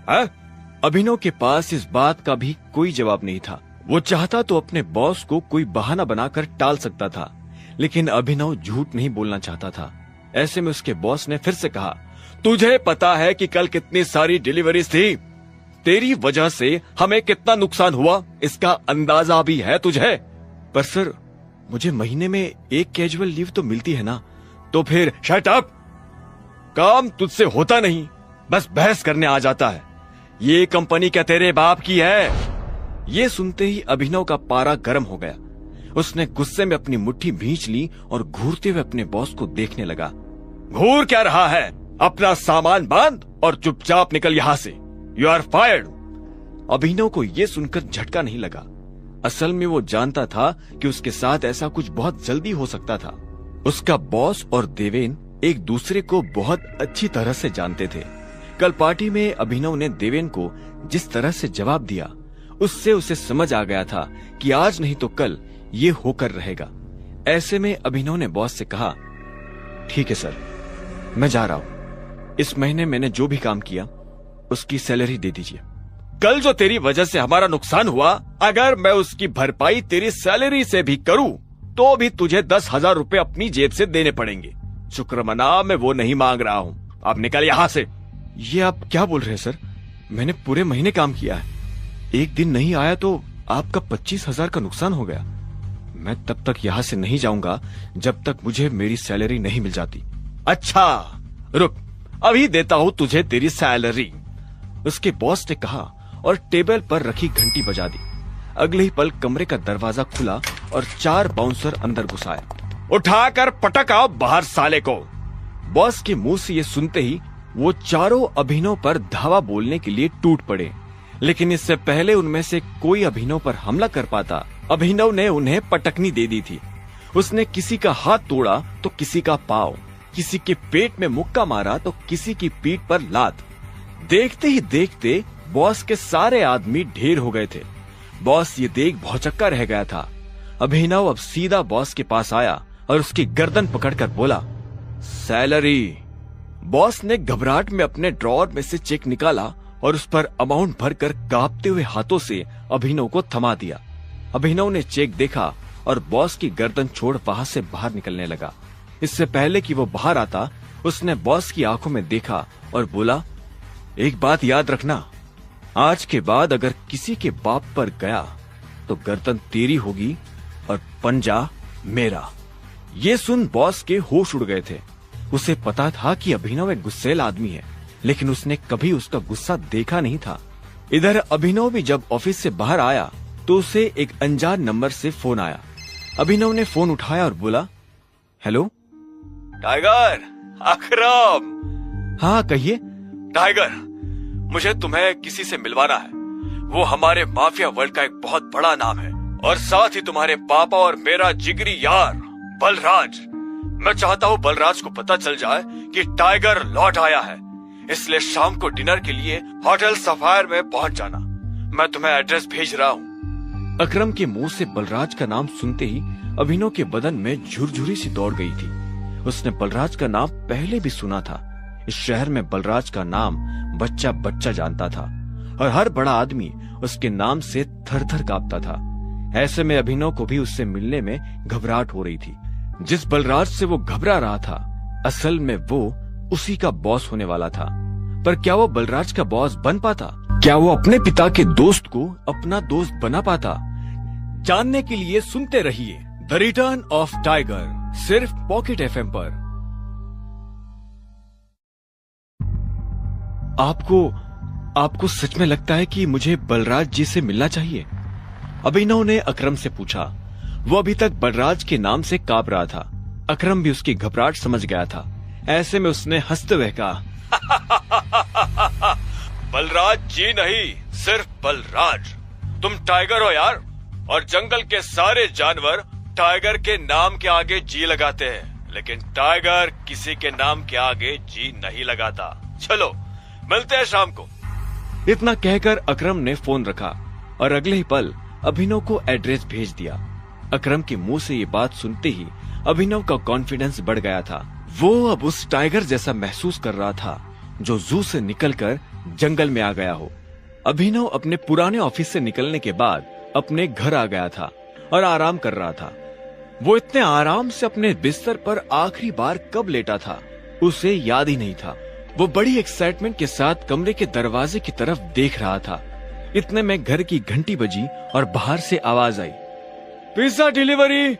है? अभिनव के पास इस बात का भी कोई जवाब नहीं था। वो चाहता तो अपने बॉस को कोई बहाना बनाकर टाल सकता था, लेकिन अभिनव झूठ नहीं बोलना चाहता था। ऐसे में उसके बॉस ने फिर से कहा, तुझे पता है कि कल कितनी सारी डिलीवरीज थी? तेरी वजह से हमें कितना नुकसान हुआ, इसका अंदाजा भी है तुझे? पर सर, मुझे महीने में 1 कैजुअल लीव तो मिलती है ना। तो फिर शट अप। काम तुझसे होता नहीं, बस बहस करने आ जाता है। ये कंपनी क्या तेरे बाप की है? ये सुनते ही अभिनव का पारा गर्म हो गया। उसने गुस्से में अपनी मुट्ठी भींच ली और घूरते हुए अपने बॉस को देखने लगा। घूर क्या रहा है? अपना सामान बांध और चुपचाप निकल यहां से। You are fired. अभिनव को यह सुनकर झटका नहीं लगा। असल में वो जानता था कि उसके साथ ऐसा कुछ बहुत जल्दी हो सकता था। उसका बॉस और देवेन एक दूसरे को बहुत अच्छी तरह से जानते थे। कल पार्टी में अभिनव ने देवेन को जिस तरह से जवाब दिया, उससे उसे समझ आ गया था कि आज नहीं तो कल ये होकर रहेगा। ऐसे में अभिनव ने बॉस से कहा, ठीक है सर, मैं जा रहा हूं। इस महीने मैंने जो भी काम किया उसकी सैलरी दे दीजिए। कल जो तेरी वजह से हमारा नुकसान हुआ, अगर मैं उसकी भरपाई तेरी सैलरी से भी करूं तो भी तुझे 10,000 रुपए अपनी जेब से देने पड़ेंगे। शुक्र मना, मैं वो नहीं मांग रहा हूं। अब निकल यहां से। ये आप क्या बोल रहे हैं सर? मैंने पूरे महीने काम किया है, एक दिन नहीं आया तो आपका 25,000 का नुकसान हो गया। मैं तब तक यहाँ से नहीं जाऊंगा जब तक मुझे मेरी सैलरी नहीं मिल जाती। अच्छा, रुक, अभी देता हूं तुझे तेरी सैलरी, उसके बॉस ने कहा और टेबल पर रखी घंटी बजा दी। अगले ही पल कमरे का दरवाजा खुला और 4 बाउंसर अंदर घुस आए। उठाकर पटक आओ बाहर साले को। बॉस के मुंह से ये सुनते ही वो चारों अभिनव पर धावा बोलने के लिए टूट पड़े, लेकिन इससे पहले उनमें से कोई अभिनव पर हमला कर पाता, अभिनव ने उन्हें पटकनी दे दी थी। उसने किसी का हाथ तोड़ा तो किसी का पांव, किसी के पेट में मुक्का मारा तो किसी की पीठ पर लात। देखते ही देखते बॉस के सारे आदमी ढेर हो गए थे। बॉस ये देख भौचक्का रह गया था। अभिनव अब सीधा बॉस के पास आया और उसकी गर्दन पकड़कर बोला, सैलरी। बॉस ने घबराहट में अपने ड्रॉअर में से चेक निकाला और उस पर अमाउंट भरकर कांपते हुए हाथों से अभिनव को थमा दिया। अभिनव ने चेक देखा और बॉस की गर्दन छोड़ वहां से बाहर निकलने लगा। इससे पहले कि वो बाहर आता, उसने बॉस की आंखों में देखा और बोला, एक बात याद रखना, आज के बाद अगर किसी के बाप पर गया तो गर्दन तेरी होगी और पंजा मेरा। ये सुन बॉस के होश उड़ गए थे। उसे पता था कि अभिनव एक गुस्सैल आदमी है, लेकिन उसने कभी उसका गुस्सा देखा नहीं था। इधर अभिनव भी जब ऑफिस से बाहर आया तो उसे एक अनजान नंबर से फोन आया। अभिनव ने फोन उठाया और बोला, हेलो टाइगर, अकरम। हाँ कहिए। टाइगर, मुझे तुम्हें किसी से मिलवाना है। वो हमारे माफिया वर्ल्ड का एक बहुत बड़ा नाम है और साथ ही तुम्हारे पापा और मेरा जिगरी यार बलराज। मैं चाहता हूँ बलराज को पता चल जाए कि टाइगर लौट आया है, इसलिए शाम को डिनर के लिए होटल सफायर में पहुंच जाना। मैं तुम्हें एड्रेस भेज रहा हूँ। अकरम के मुंह से बलराज का नाम सुनते ही अभिनव के बदन में झुरझुरी सी दौड़ गई थी। उसने बलराज का नाम पहले भी सुना था। इस शहर में बलराज का नाम बच्चा बच्चा जानता था और हर बड़ा आदमी उसके नाम से थर थर कांपता था। ऐसे में अभिनव को भी उससे मिलने में घबराहट हो रही थी। जिस बलराज से वो घबरा रहा था, असल में वो उसी का बॉस होने वाला था। पर क्या वो बलराज का बॉस बन पाता? क्या वो अपने पिता के दोस्त को अपना दोस्त बना पाता? जानने के लिए सुनते रहिए द रिटर्न ऑफ टाइगर, सिर्फ पॉकेट एफएम पर। आपको सच में लगता है कि मुझे बलराज जी से मिलना चाहिए? अभिनव ने अकरम से पूछा। वो अभी तक बलराज के नाम से कांप रहा था। अकरम भी उसकी घबराहट समझ गया था। ऐसे में उसने हंसते हुए कहा, बलराज जी नहीं, सिर्फ बलराज। तुम टाइगर हो यार, और जंगल के सारे जानवर टाइगर के नाम के आगे जी लगाते हैं, लेकिन टाइगर किसी के नाम के आगे जी नहीं लगाता। चलो मिलते हैं शाम को। इतना कहकर अकरम ने फोन रखा और अगले ही पल अभिनव को एड्रेस भेज दिया। अकरम के मुंह से ये बात सुनते ही अभिनव का कॉन्फिडेंस बढ़ गया था। वो अब उस टाइगर जैसा महसूस कर रहा था जो जू से निकलकर जंगल में आ गया हो। अभिनव अपने पुराने ऑफिस से निकलने के बाद अपने घर आ गया था और आराम कर रहा था। वो इतने आराम से अपने बिस्तर पर आखिरी बार कब लेटा था उसे याद ही नहीं था। वो बड़ी एक्साइटमेंट के साथ कमरे के दरवाजे की तरफ देख रहा था। इतने में घर की घंटी बजी और बाहर से आवाज आई, पिज्जा डिलीवरी।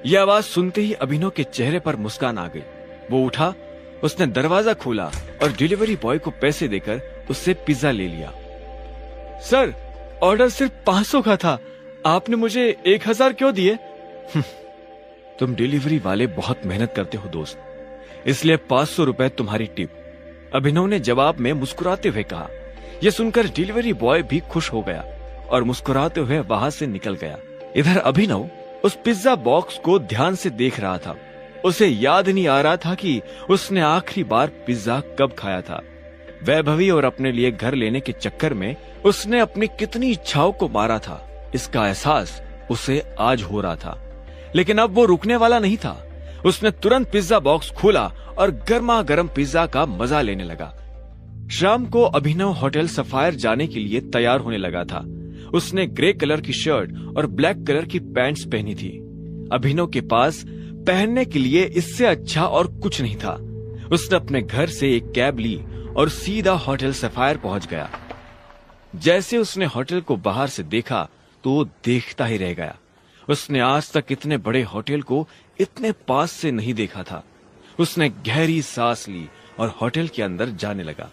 यह आवाज सुनते ही अभिनव के चेहरे पर मुस्कान आ गई। वो उठा, उसने दरवाजा खोला और डिलीवरी बॉय को पैसे देकर उससे पिज्जा ले लिया। सर, ऑर्डर सिर्फ 500 का था, आपने मुझे 1000 क्यों दिए? तुम डिलीवरी वाले बहुत मेहनत करते हो दोस्त, इसलिए 500 रुपए तुम्हारी टिप, अभिनव ने जवाब में मुस्कुराते हुए कहा। यह सुनकर डिलीवरी बॉय भी खुश हो गया और मुस्कुराते हुए वहां से निकल गया। इधर अभिनव उस पिज्जा बॉक्स को ध्यान से देख रहा था। उसे याद नहीं आ रहा था कि उसने आखिरी बार पिज्जा कब खाया था। वैभवी और अपने लिए घर लेने के चक्कर में उसने अपनी कितनी इच्छाओं को मारा था, इसका एहसास उसे आज हो रहा था। लेकिन अब वो रुकने वाला नहीं था। उसने तुरंत पिज्जा बॉक्स खोला और गर्मा गर्म पिज्जा का मजा लेने लगा। शाम को अभिनव होटल सफायर जाने के लिए तैयार होने लगा था। उसने ग्रे कलर की शर्ट और ब्लैक कलर की पैंट्स पहनी थी। अभिनव के पास पहनने के लिए इससे अच्छा और कुछ नहीं था। उसने अपने घर से एक कैब ली और सीधा होटल सफायर पहुंच गया। जैसे उसने होटल को बाहर से देखा तो वो देखता ही रह गया। उसने आज तक इतने बड़े होटल को इतने पास से नहीं देखा था। उसने गहरी सांस ली और होटल के अंदर जाने लगा।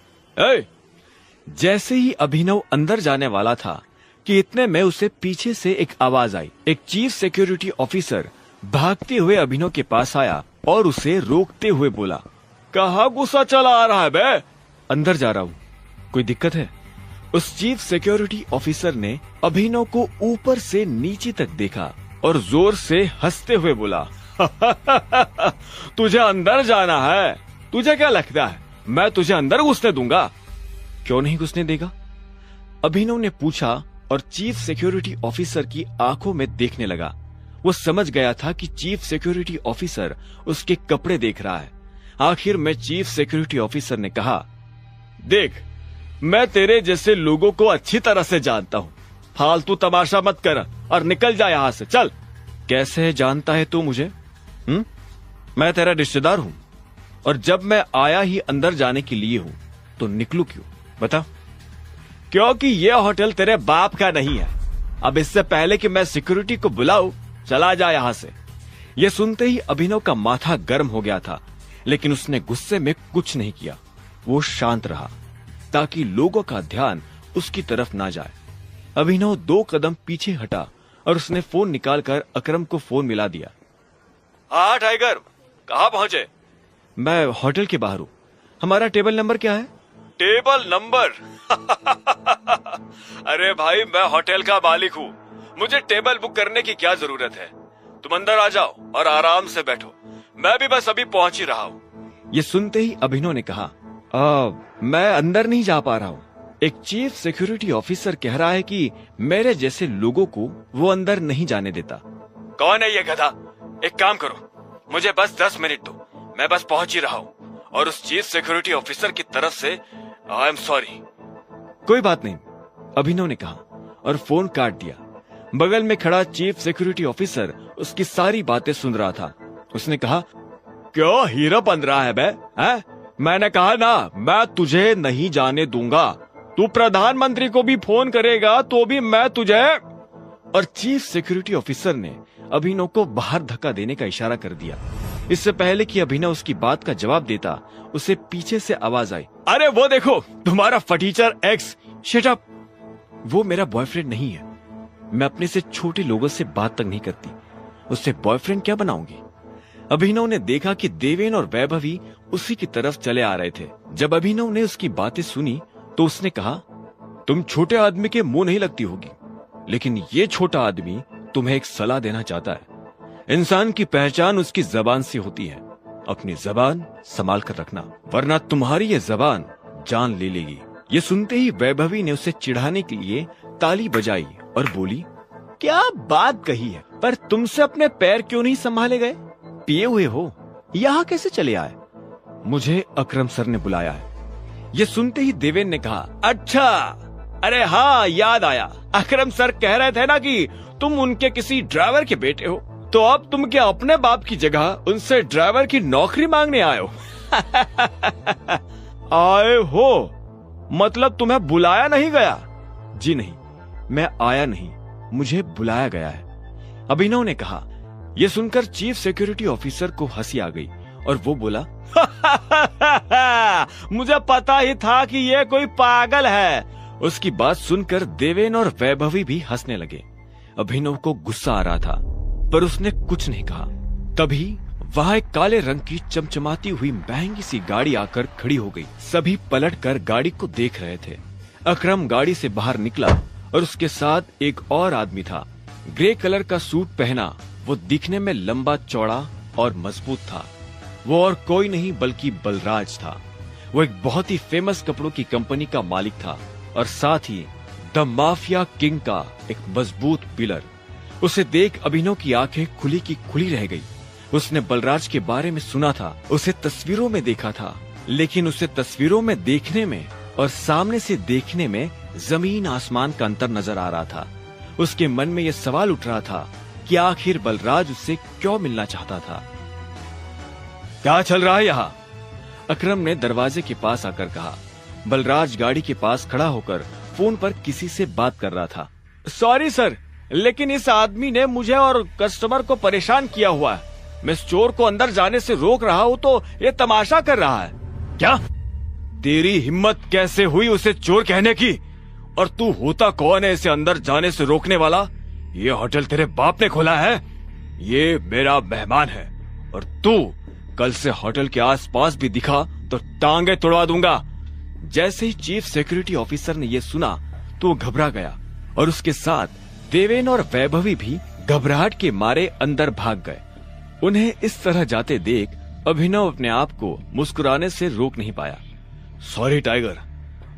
जैसे ही अभिनव अंदर जाने वाला था कि इतने में उसे पीछे से एक आवाज आई। एक चीफ सिक्योरिटी ऑफिसर भागते हुए अभिनव के पास आया और उसे रोकते हुए बोला, कहाँ गुस्सा चला आ रहा है बे? अंदर जा रहा हूँ, कोई दिक्कत है? उस चीफ सिक्योरिटी ऑफिसर ने अभिनव को ऊपर से नीचे तक देखा और जोर से हंसते हुए बोला, तुझे अंदर जाना है? तुझे क्या लगता है मैं तुझे अंदर घुसने दूंगा? क्यों नहीं घुसने देगा? अभिनव ने पूछा और चीफ सिक्योरिटी ऑफिसर की आंखों में देखने लगा। वो समझ गया था कि चीफ सिक्योरिटी ऑफिसर उसके कपड़े देख रहा है। आखिर में चीफ सिक्योरिटी ऑफिसर ने कहा, देख, मैं तेरे जैसे लोगों को अच्छी तरह से जानता हूँ, फालतू तमाशा मत कर और निकल जा यहाँ से, चल। कैसे जानता है तू मुझे? मैं तेरा रिश्तेदार हूँ और जब मैं आया ही अंदर जाने के लिए हूँ तो निकलू क्यों बता? क्योंकि ये होटल तेरे बाप का नहीं है। अब इससे पहले कि मैं सिक्योरिटी को बुलाऊं, चला जा यहाँ से। ये सुनते ही अभिनव का माथा गर्म हो गया था, लेकिन उसने गुस्से में कुछ नहीं किया। वो शांत रहा ताकि लोगों का ध्यान उसकी तरफ ना जाए। अभिनव 2 कदम पीछे हटा और उसने फोन निकालकर अकरम को फोन मिला दिया। हाँ टाइगर, कहाँ पहुंचे? मैं होटल के बाहर हूँ। हमारा टेबल नंबर क्या है? Table number? अरे भाई, मैं होटल का मालिक हूँ, मुझे टेबल बुक करने की क्या जरूरत है? तुम अंदर आ जाओ और आराम से बैठो, मैं भी बस अभी पहुंच ही रहा हूँ। ये सुनते ही अभिनव ने कहा, मैं अंदर नहीं जा पा रहा हूँ। एक चीफ सिक्योरिटी ऑफिसर कह रहा है कि मेरे जैसे लोगों को वो अंदर नहीं जाने देता। कौन है ये गधा? एक काम करो, मुझे बस 10 मिनट दो, मैं बस पहुंच ही रहा हूँ। और उस चीफ सिक्योरिटी ऑफिसर की तरफ से आई एम सॉरी। कोई बात नहीं, अभिनव ने कहा और फोन काट दिया। बगल में खड़ा चीफ सिक्योरिटी ऑफिसर उसकी सारी बातें सुन रहा था। उसने कहा, क्यों हीरो बन रहा है बे? मैंने कहा ना, मैं तुझे नहीं जाने दूंगा। तू प्रधानमंत्री को भी फोन करेगा तो भी मैं तुझे। और चीफ सिक्योरिटी ऑफिसर ने अभिनव को बाहर धक्का देने का इशारा कर दिया। इससे पहले कि अभिनव उसकी बात का जवाब देता, उसे पीछे से आवाज आई, अरे वो देखो, तुम्हारा फटीचर एक्स। Shut up. वो मेरा बॉयफ्रेंड नहीं है। मैं अपने से छोटे लोगों से बात तक नहीं करती, उससे बॉयफ्रेंड क्या बनाऊंगी? अभिनव ने देखा कि देवेन और वैभवी उसी की तरफ चले आ रहे थे। जब अभिनव ने उसकी बातें सुनी तो उसने कहा, तुम छोटे आदमी के मुंह नहीं लगती होगी, लेकिन ये छोटा आदमी तुम्हें एक सलाह देना चाहता है। इंसान की पहचान उसकी जबान से होती है। अपनी जबान संभाल कर रखना, वरना तुम्हारी ये जबान जान ले लेगी। ये सुनते ही वैभवी ने उसे चिढ़ाने के लिए ताली बजाई और बोली, क्या बात कही है, पर तुमसे अपने पैर क्यों नहीं संभाले गए? पिए हुए हो, यहाँ कैसे चले आए? मुझे अकरम सर ने बुलाया है। ये सुनते ही देवेन ने कहा, अच्छा, अरे हाँ, याद आया। अकरम सर कह रहे थे ना कि तुम उनके किसी ड्राइवर के बेटे हो, तो अब तुम क्या अपने बाप की जगह उनसे ड्राइवर की नौकरी मांगने आए हो? आए हो मतलब तुम्हें बुलाया नहीं गया? जी नहीं, मैं आया नहीं, मुझे बुलाया गया है, अभिनव ने कहा। यह सुनकर चीफ सिक्योरिटी ऑफिसर को हंसी आ गई और वो बोला, मुझे पता ही था कि ये कोई पागल है। उसकी बात सुनकर देवेन और वैभवी भी हंसने लगे। अभिनव को गुस्सा आ रहा था, पर उसने कुछ नहीं कहा। तभी वहां एक काले रंग की चमचमाती हुई महंगी सी गाड़ी आकर खड़ी हो गई। सभी पलटकर गाड़ी को देख रहे थे। अकरम गाड़ी से बाहर निकला और उसके साथ एक और आदमी था। ग्रे कलर का सूट पहना, वो दिखने में लंबा चौड़ा और मजबूत था। वो और कोई नहीं बल्कि बलराज था। वो एक बहुत ही फेमस कपड़ों की कंपनी का मालिक था और साथ ही द माफिया किंग का एक मजबूत पिलर। उसे देख अभिनव की आंखें खुली की खुली रह गई। उसने बलराज के बारे में सुना था, उसे तस्वीरों में देखा था, लेकिन उसे तस्वीरों में देखने में और सामने से देखने में जमीन आसमान का अंतर नजर आ रहा था। उसके मन में यह सवाल उठ रहा था कि आखिर बलराज उससे क्यों मिलना चाहता था। क्या चल रहा है यहाँ? अकरम ने दरवाजे के पास आकर कहा। बलराज गाड़ी के पास खड़ा होकर फोन पर किसी से बात कर रहा था। सॉरी सर, लेकिन इस आदमी ने मुझे और कस्टमर को परेशान किया हुआ है। मैं स्टोर को अंदर जाने से रोक रहा हूँ तो ये तमाशा कर रहा है। क्या? तेरी हिम्मत कैसे हुई उसे चोर कहने की? और तू होता कौन है इसे अंदर जाने से रोकने वाला? ये होटल तेरे बाप ने खोला है, ये मेरा मेहमान है, और तू कल से होटल के आसपास भी दिखा तो टांगे तोड़वा दूंगा। जैसे ही चीफ सिक्योरिटी ऑफिसर ने यह सुना तो वो घबरा गया, और उसके साथ देवेन और वैभवी भी घबराहट के मारे अंदर भाग गए। उन्हें इस तरह जाते देख अभिनव अपने आप को मुस्कुराने से रोक नहीं पाया। सॉरी टाइगर,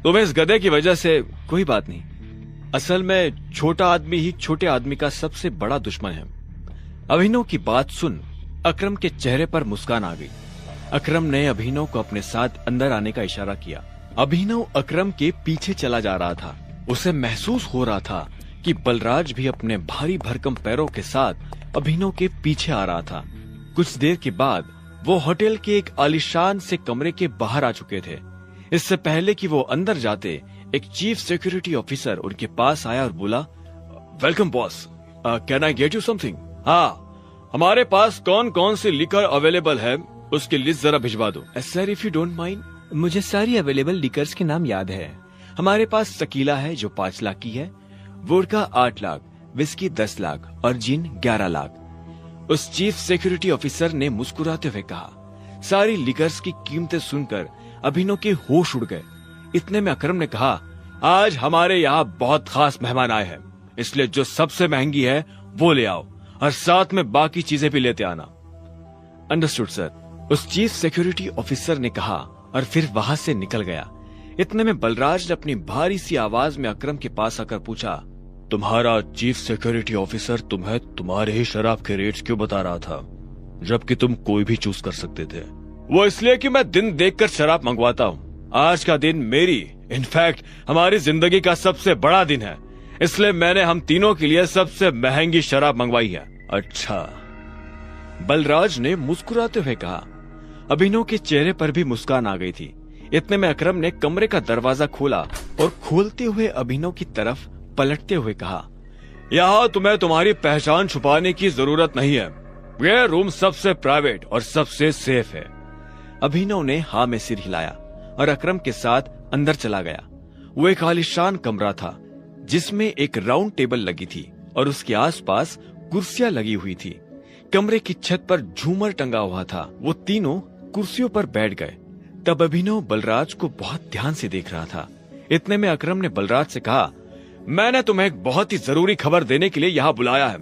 तुम्हें इस गधे की वजह से कोई बात नहीं। असल में छोटा आदमी ही छोटे आदमी का सबसे बड़ा दुश्मन है। अभिनव की बात सुन अकरम के चेहरे पर मुस्कान आ गई। अकरम ने अभिनव को अपने साथ अंदर आने का इशारा किया। अभिनव अकरम के पीछे चला जा रहा था। उसे महसूस हो रहा था कि बलराज भी अपने भारी भरकम पैरों के साथ अभिनव के पीछे आ रहा था। कुछ देर के बाद वो होटल के एक आलीशान से कमरे के बाहर आ चुके थे। इससे पहले कि वो अंदर जाते, एक चीफ सिक्योरिटी ऑफिसर उनके पास आया और बोला, welcome boss, can I get you something? हाँ, हमारे पास कौन कौन सी लिकर अवेलेबल है उसकी लिस्ट जरा भिजवा दो। Sir if you don't mind, मुझे सारी अवेलेबल लिकर्स के नाम याद है। हमारे पास टकीला है जो 5 लाख की है, वोडका 8 लाख, विस्की 10 लाख और जिन 11 लाख। उस चीफ सिक्योरिटी ऑफिसर ने मुस्कुराते हुए कहा। सारी लिकर्स की कीमतें सुनकर अभिनव के होश उड़ गए। इतने में अकरम ने कहा, आज हमारे यहाँ बहुत खास मेहमान आए हैं, इसलिए जो सबसे महंगी है वो ले आओ, और साथ में बाकी चीजें भी लेते आना। अंडरस्टूड सर, उस चीफ सिक्योरिटी ऑफिसर ने कहा और फिर वहां से निकल गया। इतने में बलराज ने अपनी भारी सी आवाज में अकरम के पास आकर पूछा, तुम्हारा चीफ सिक्योरिटी ऑफिसर तुम्हें तुम्हारे ही शराब के रेट्स क्यों बता रहा था, जबकि तुम कोई भी चूज कर सकते थे? वो इसलिए कि मैं दिन देखकर शराब मंगवाता हूँ। आज का दिन मेरी, इनफैक्ट हमारी जिंदगी का सबसे बड़ा दिन है, इसलिए मैंने हम तीनों के लिए सबसे महंगी शराब मंगवाई है। अच्छा, बलराज ने मुस्कुराते हुए कहा। अभिनव के चेहरे पर भी मुस्कान आ गई थी। इतने में अकरम ने कमरे का दरवाजा खोला और खोलते हुए अभिनव की तरफ पलटते हुए कहा, यहाँ तुम्हें तुम्हारी पहचान छुपाने की जरूरत नहीं है, यह रूम सबसे प्राइवेट और सबसे सेफ है। अभिनव ने हाँ में सिर हिलाया और अकरम के साथ अंदर चला गया। वो एक आलीशान कमरा था जिसमें एक राउंड टेबल लगी थी और उसके आसपास कुर्सियां लगी हुई थी। कमरे की छत पर झूमर टंगा हुआ था। वो तीनों कुर्सियों पर बैठ गए। तब अभिनव बलराज को बहुत ध्यान से देख रहा था। इतने में अकरम ने बलराज से कहा, मैंने तुम्हें एक बहुत ही जरूरी खबर देने के लिए यहाँ बुलाया है।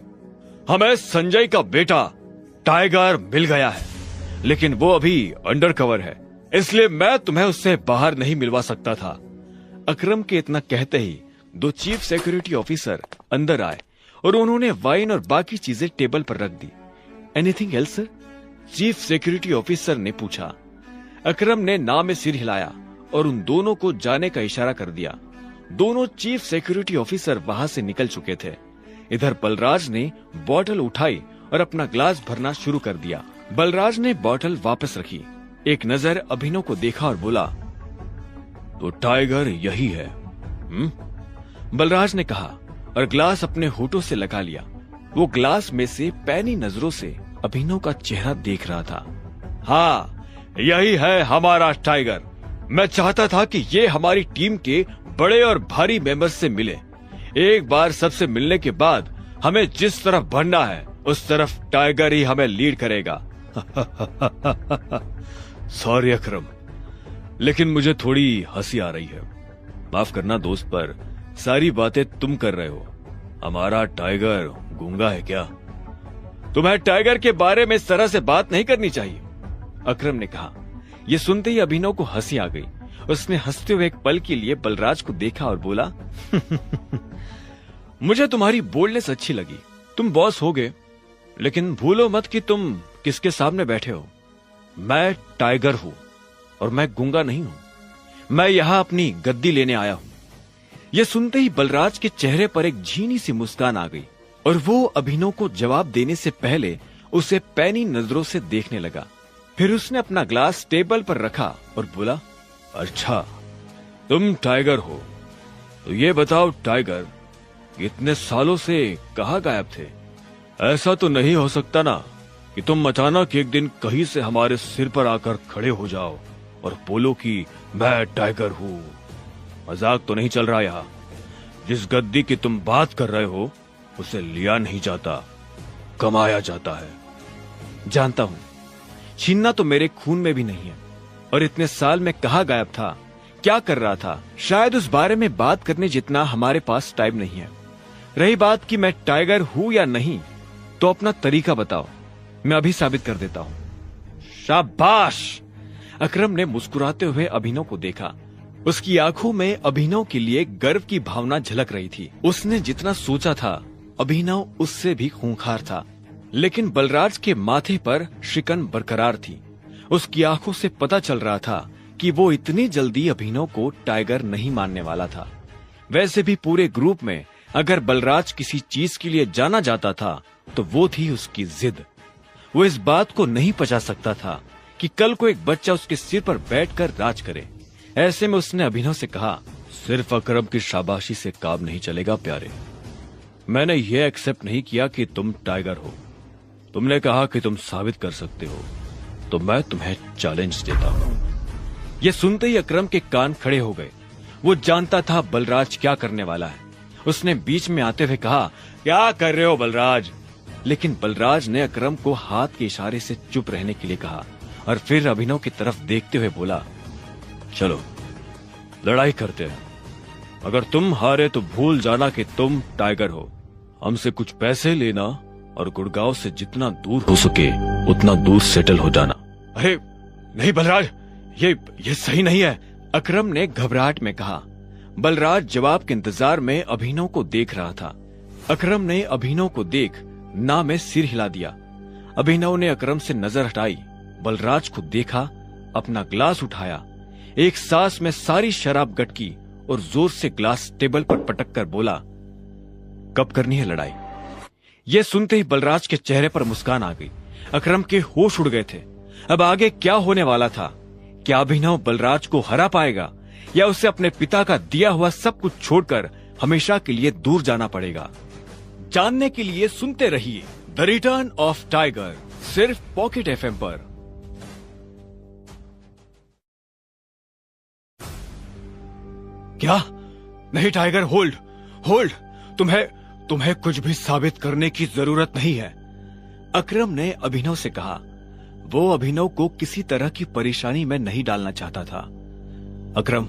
हमें संजय का बेटा टाइगर मिल गया है, लेकिन वो अभी अंडर कवर है, इसलिए मैं तुम्हें उससे बाहर नहीं मिलवा सकता था। अकरम के इतना कहते ही 2 चीफ सिक्योरिटी ऑफिसर अंदर आए और उन्होंने वाइन और बाकी चीजें टेबल पर रख दी। Anything else sir? Chief security officer ने पूछा। अकरम ने ना में सिर हिलाया और उन दोनों को जाने का इशारा कर दिया। दोनों चीफ सिक्योरिटी ऑफिसर वहां से निकल चुके थे। इधर बलराज ने बोतल उठाई और अपना ग्लास भरना शुरू कर दिया। बलराज ने बोतल वापस रखी, एक नजर अभिनव को देखा और बोला, तो टाइगर यही है? बलराज ने कहा और ग्लास अपने होठों से लगा लिया। वो ग्लास में से पैनी नजरों से अभिनव का चेहरा देख रहा था। हाँ, यही है हमारा टाइगर। मैं चाहता था कि ये हमारी टीम के बड़े और भारी मेंबर्स से मिले। एक बार सबसे मिलने के बाद हमें जिस तरफ बढ़ना है उस तरफ टाइगर ही हमें लीड करेगा। सॉरी अकरम, लेकिन मुझे थोड़ी हंसी आ रही है। माफ करना दोस्त, पर सारी बातें तुम कर रहे हो। हमारा टाइगर गूंगा है क्या? तुम्हें टाइगर के बारे में इस तरह से बात नहीं करनी चाहिए, अकरम ने कहा। ये सुनते ही अभिनव को हंसी आ गई। उसने हंसते हुए एक पल के लिए बलराज को देखा और बोला, मुझे तुम्हारी बोल्डनेस अच्छी लगी। तुम बॉस होगे, लेकिन भूलो मत कि तुम किसके सामने बैठे हो। मैं टाइगर हूं और मैं गूंगा नहीं हूं। मैं यहां अपनी गद्दी लेने आया हूं। यह सुनते ही बलराज के चेहरे पर एक झीनी सी मुस्कान आ गई और वो अभिनव को जवाब देने से पहले उसे पैनी नजरों से देखने लगा। फिर उसने अपना ग्लास टेबल पर रखा और बोला, अच्छा, तुम टाइगर हो, तो ये बताओ टाइगर, इतने सालों से कहाँ गायब थे? ऐसा तो नहीं हो सकता ना कि तुम अचानक एक दिन कहीं से हमारे सिर पर आकर खड़े हो जाओ और बोलो कि मैं टाइगर हूं। मजाक तो नहीं चल रहा यहाँ। जिस गद्दी की तुम बात कर रहे हो उसे लिया नहीं जाता, कमाया जाता है। जानता हूं, छीनना तो मेरे खून में भी नहीं है। और इतने साल में कहाँ गायब था, क्या कर रहा था, शायद उस बारे में बात करने जितना हमारे पास टाइम नहीं है। रही बात कि मैं टाइगर हूं या नहीं, तो अपना तरीका बताओ, मैं अभी साबित कर देता हूं। शाबाश! अकरम ने मुस्कुराते हुए अभिनव को देखा। उसकी आंखों में अभिनव के लिए गर्व की भावना झलक रही थी। उसने जितना सोचा था, अभिनव उससे भी खूंखार था। लेकिन बलराज के माथे पर शिकन बरकरार थी। उसकी आंखों से पता चल रहा था कि वो इतनी जल्दी अभिनव को टाइगर नहीं मानने वाला था। वैसे भी पूरे ग्रुप में अगर बलराज किसी चीज के लिए जाना जाता था तो वो थी उसकी जिद। वो इस बात को नहीं पचा सकता था कि कल को एक बच्चा उसके सिर पर बैठकर राज करे। ऐसे में उसने अभिनव से कहा, सिर्फ अकरम की शाबाशी से काम नहीं चलेगा प्यारे। मैंने ये एक्सेप्ट नहीं किया कि तुम टाइगर हो। तुमने कहा कि तुम साबित कर सकते हो, तो मैं तुम्हें चैलेंज देता हूं। ये सुनते ही अकरम के कान खड़े हो गए। वो जानता था बलराज क्या करने वाला है। उसने बीच में आते हुए कहा, क्या कर रहे हो बलराज? लेकिन बलराज ने अकरम को हाथ के इशारे से चुप रहने के लिए कहा और फिर अभिनव की तरफ देखते हुए बोला, चलो लड़ाई करते हैं। अगर तुम हारे तो भूल जाना कि तुम टाइगर हो। हमसे कुछ पैसे लेना और गुड़गांव से जितना दूर हो सके उतना दूर सेटल हो जाना। अरे नहीं बलराज, ये सही नहीं है, अकरम ने घबराहट में कहा। बलराज जवाब के इंतजार में अभिनव को देख रहा था। अकरम ने अभिनव को देख ना में सिर हिला दिया। अभिनव ने अकरम से नजर हटाई, बलराज को देखा, अपना ग्लास उठाया, एक सांस में सारी शराब गटकी और जोर से ग्लास टेबल पर पटक कर बोला, कब करनी है लड़ाई? ये सुनते ही बलराज के चेहरे पर मुस्कान आ गई। अकरम के होश उड़ गए थे। अब आगे क्या होने वाला था? क्या अभिनव बलराज को हरा पाएगा या उसे अपने पिता का दिया हुआ सब कुछ छोड़कर हमेशा के लिए दूर जाना पड़ेगा? जानने के लिए सुनते रहिए द रिटर्न ऑफ टाइगर, सिर्फ पॉकेट एफएम पर। क्या? नहीं टाइगर, होल्ड होल्ड, तुम्हें कुछ भी साबित करने की जरूरत नहीं है, अकरम ने अभिनव से कहा। वो अभिनव को किसी तरह की परेशानी में नहीं डालना चाहता था। अकरम,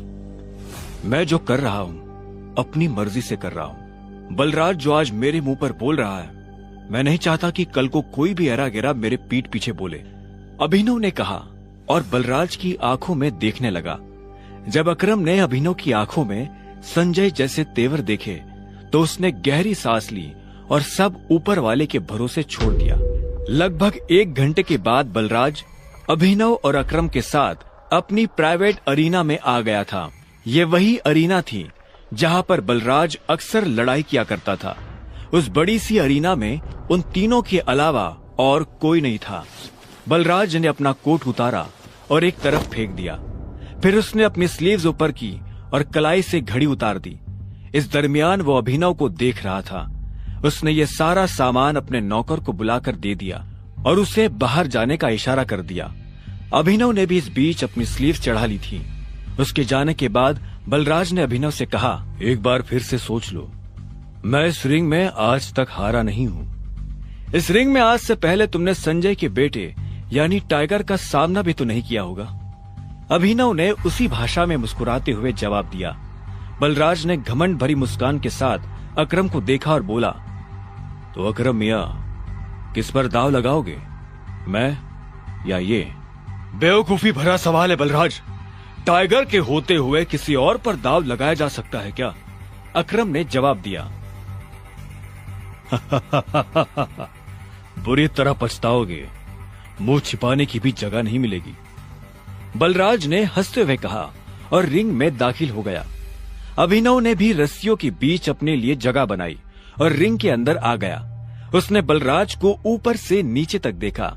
मैं जो कर रहा हूं अपनी मर्जी से कर रहा हूं। बलराज जो आज मेरे मुंह पर बोल रहा है, मैं नहीं चाहता कि कल को कोई भी एरा गेरा मेरे पीठ पीछे बोले, अभिनव ने कहा और बलराज की आंखों में देखने लगा। जब अकरम ने अभिनव की आंखों में संजय जैसे तेवर देखे तो उसने गहरी सांस ली और सब ऊपर वाले के भरोसे छोड़ दिया। लगभग 1 घंटे के बाद बलराज अभिनव और अकरम के साथ अपनी प्राइवेट अरीना में आ गया था। ये वही अरीना थी जहां पर बलराज अक्सर लड़ाई किया करता था। उस बड़ी सी अरीना में उन तीनों के अलावा और कोई नहीं था। बलराज ने अपना कोट उतारा और एक तरफ फेंक दिया। फिर उसने अपनी स्लीव्स ऊपर की और कलाई से घड़ी उतार दी। इस दरमियान वो अभिनव को देख रहा था। उसने ये सारा सामान अपने नौकर को बुलाकर दे दिया और उसे बाहर जाने का इशारा कर दिया। अभिनव ने भी इस बीच अपनी स्लीव्स चढ़ा ली थी। उसके जाने के बाद बलराज ने अभिनव से कहा, एक बार फिर से सोच लो, मैं इस रिंग में आज तक हारा नहीं हूं। इस रिंग में आज से पहले तुमने संजय के बेटे यानी टाइगर का सामना भी तो नहीं किया होगा, अभिनव ने उसी भाषा में मुस्कुराते हुए जवाब दिया। बलराज ने घमंड भरी मुस्कान के साथ अकरम को देखा और बोला, तो अकरम मियां, किस पर दाव लगाओगे, मैं या ये? बेवकूफी भरा सवाल है बलराज। टाइगर के होते हुए किसी और पर दाव लगाया जा सकता है क्या? अकरम ने जवाब दिया। बुरी तरह पछताओगे, मुंह छिपाने की भी जगह नहीं मिलेगी, बलराज ने हंसते हुए कहा और रिंग में दाखिल हो गया। अभिनव ने भी रस्सियों के बीच अपने लिए जगह बनाई और रिंग के अंदर आ गया। उसने बलराज को ऊपर से नीचे तक देखा।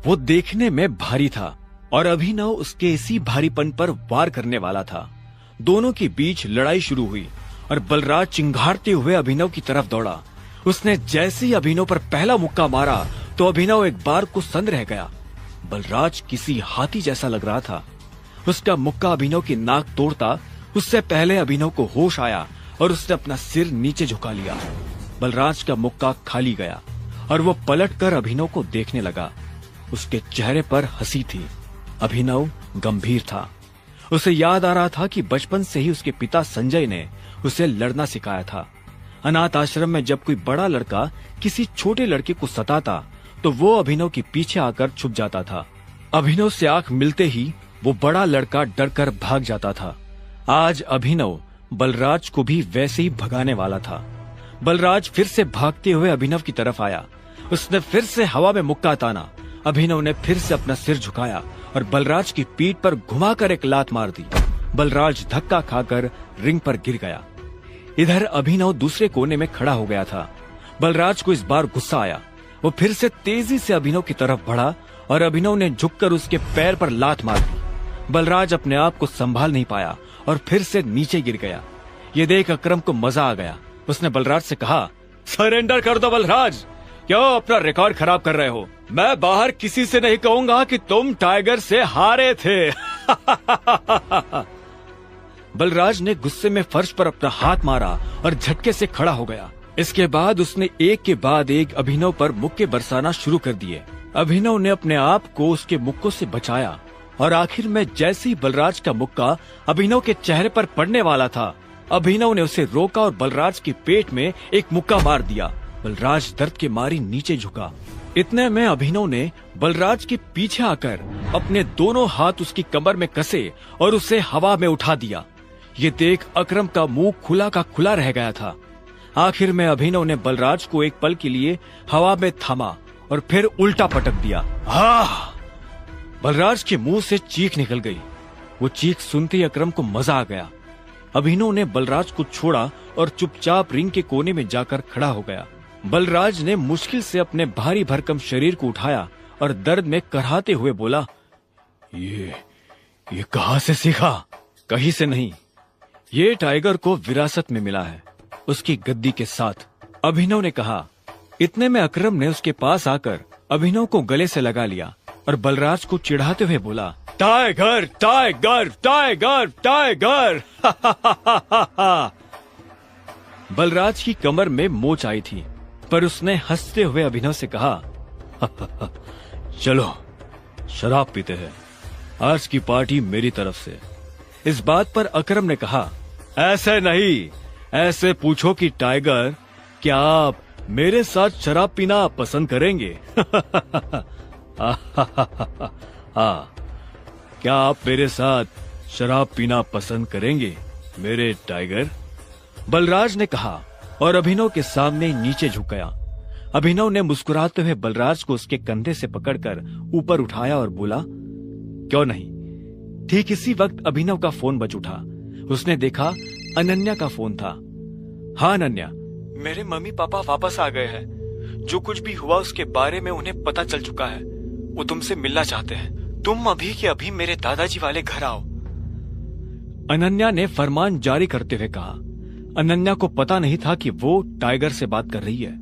वो देखने में भारी था और अभिनव उसके इसी भारीपन पर वार करने वाला था। दोनों के बीच लड़ाई शुरू हुई और बलराज चिंघाड़ते हुए अभिनव की तरफ दौड़ा। उसने जैसे ही अभिनव पर पहला मुक्का मारा तो अभिनव एक बार को सन्न रह गया। बलराज किसी हाथी जैसा लग रहा था। उसका मुक्का अभिनव की नाक तोड़ता उससे पहले अभिनव को होश आया और उसने अपना सिर नीचे झुका लिया। बलराज का मुक्का खाली गया और वो पलटकर अभिनव को देखने लगा। उसके चेहरे पर हंसी थी। अभिनव गंभीर था। उसे याद आ रहा था कि बचपन से ही उसके पिता संजय ने उसे लड़ना सिखाया था। अनाथ आश्रम में जब कोई बड़ा लड़का किसी छोटे लड़के को सताता तो वो अभिनव के पीछे आकर छुप जाता था। अभिनव से आंख मिलते ही वो बड़ा लड़का डरकर भाग जाता था। आज अभिनव बलराज को भी वैसे ही भगाने वाला था। बलराज फिर से भागते हुए अभिनव की तरफ आया। उसने फिर से हवा में मुक्का ताना। अभिनव ने फिर से अपना सिर झुकाया और बलराज की पीठ पर घुमाकर एक लात मार दी। बलराज धक्का खाकर रिंग पर गिर गया। इधर अभिनव दूसरे कोने में खड़ा हो गया था। बलराज को इस बार गुस्सा आया। वो फिर से तेजी से अभिनव की तरफ बढ़ा और अभिनव ने झुककर उसके पैर पर लात मार दी। बलराज अपने आप को संभाल नहीं पाया और फिर से नीचे गिर गया। ये देख अकरम को मजा आ गया। उसने बलराज से कहा, सरेंडर कर दो बलराज, क्यों अपना रिकॉर्ड खराब कर रहे हो? मैं बाहर किसी से नहीं कहूंगा कि तुम टाइगर से हारे थे। बलराज ने गुस्से में फर्श पर अपना हाथ मारा और झटके से खड़ा हो गया। इसके बाद उसने एक के बाद एक अभिनव पर मुक्के बरसाना शुरू कर दिए। अभिनव ने अपने आप को उसके मुक्कों से बचाया और आखिर में जैसे ही बलराज का मुक्का अभिनव के चेहरे पर पड़ने वाला था, अभिनव ने उसे रोका और बलराज के पेट में एक मुक्का मार दिया। बलराज दर्द के मारी नीचे झुका। इतने में अभिनव ने बलराज के पीछे आकर अपने दोनों हाथ उसकी कमर में कसे और उसे हवा में उठा दिया। ये देख अकरम का मुंह खुला का खुला रह गया था। आखिर में अभिनव ने बलराज को एक पल के लिए हवा में थामा और फिर उल्टा पटक दिया। बलराज के मुंह से चीख निकल गई। वो चीख सुनते ही अकरम को मजा आ गया। अभिनव ने बलराज को छोड़ा और चुपचाप रिंग के कोने में जाकर खड़ा हो गया। बलराज ने मुश्किल से अपने भारी भरकम शरीर को उठाया और दर्द में कराहते हुए बोला, ये कहां से सीखा? कहीं से नहीं, ये टाइगर को विरासत में मिला है, उसकी गद्दी के साथ, अभिनव ने कहा। इतने में अकरम ने उसके पास आकर अभिनव को गले से लगा लिया और बलराज को चिढ़ाते हुए बोला, tiger tiger tiger tiger. Balraj की कमर में मोच आई थी, पर उसने हंसते हुए अभिनव से कहा, चलो शराब पीते हैं, आज की पार्टी मेरी तरफ से। इस बात पर अकरम ने कहा, ऐसे नहीं, ऐसे पूछो कि टाइगर, क्या आप मेरे साथ शराब पीना पसंद करेंगे? क्या आप मेरे साथ शराब पीना पसंद करेंगे मेरे टाइगर? बलराज ने कहा और अभिनव के सामने नीचे झुक गया। अभिनव ने मुस्कुराते हुए बलराज को उसके कंधे से पकड़कर ऊपर उठाया और बोला, क्यों नहीं। ठीक इसी वक्त अभिनव का फोन बज उठा। उसने देखा अनन्या का फोन था। हाँ अनन्या, मेरे मम्मी पापा वापस आ गए हैं। जो कुछ भी हुआ उसके बारे में उन्हें पता चल चुका है। वो तुमसे मिलना चाहते हैं। तुम अभी के अभी मेरे दादाजी वाले घर आओ। अनन्या ने फरमान जारी करते हुए कहा। अनन्या को पता नहीं था कि वो टाइगर से बात कर रही है।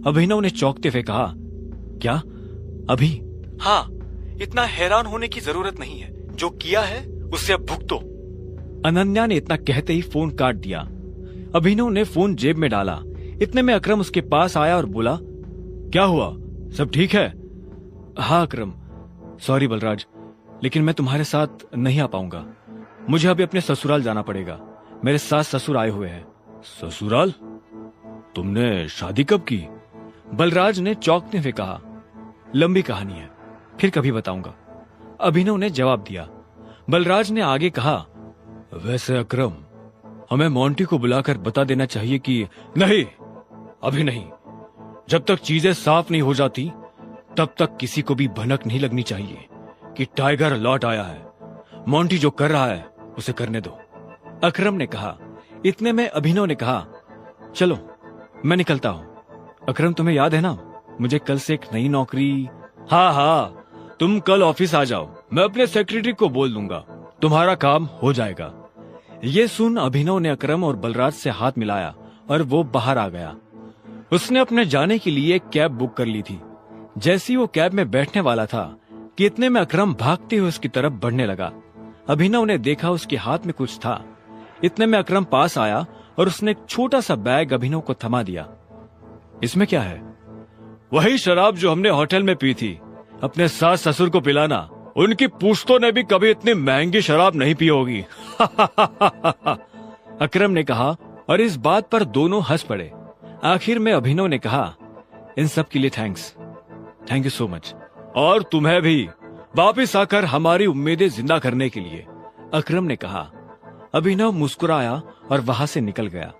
अभिनव ने चौंकते हुए कहा, क्या अभी? हाँ, इतना हैरान होने की जरूरत नहीं है। जो किया है उससे अब भुगतो। अनन्या ने इतना कहते ही फोन काट दिया। अभिनव ने फोन जेब में डाला। इतने में अकरम उसके पास आया और बोला, क्या हुआ, सब ठीक है? हाँ अकरम, सॉरी बलराज, लेकिन मैं तुम्हारे साथ नहीं आ पाऊंगा। मुझे अभी अपने ससुराल जाना पड़ेगा। मेरे सास ससुर आए हुए हैं। ससुराल? तुमने शादी कब की? बलराज ने चौंकते हुए कहा। लंबी कहानी है, फिर कभी बताऊंगा, अभिनव ने जवाब दिया। बलराज ने आगे कहा, वैसे अकरम, हमें मोंटी को बुलाकर बता देना चाहिए कि नहीं, अभी नहीं। जब तक चीजें साफ नहीं हो जाती तब तक किसी को भी भनक नहीं लगनी चाहिए कि टाइगर लौट आया है। मोंटी जो कर रहा है उसे करने दो, अकरम ने कहा। इतने में अभिनव ने कहा, चलो मैं निकलता हूं। अकरम, तुम्हें याद है ना, मुझे कल से एक नई नौकरी। हाँ, तुम कल ऑफिस आ जाओ, मैं अपने सेक्रेटरी को बोल दूंगा, तुम्हारा काम हो जाएगा। ये सुन अभिनव ने अकरम और बलराज से हाथ मिलाया और वो बाहर आ गया। उसने अपने जाने के लिए एक कैब बुक कर ली थी। जैसे ही वो कैब में बैठने वाला था कि इतने में अकरम भागते हुए उसकी तरफ बढ़ने लगा। अभिनव ने देखा उसके हाथ में कुछ था। इतने में अकरम पास आया और उसने एक छोटा सा बैग अभिनव को थमा दिया। इसमें क्या है? वही शराब जो हमने होटल में पी थी। अपने सास ससुर को पिलाना। उनकी पूछतों ने भी कभी इतनी महंगी शराब नहीं पी होगी। अकरम ने कहा और इस बात पर दोनों हंस पड़े। आखिर में अभिनव ने कहा, इन सब के लिए thanks, thank you so much. और तुम्हें भी वापिस आकर हमारी उम्मीदें जिंदा करने के लिए, अकरम ने कहा। अभिनव मुस्कुराया और वहां से निकल गया।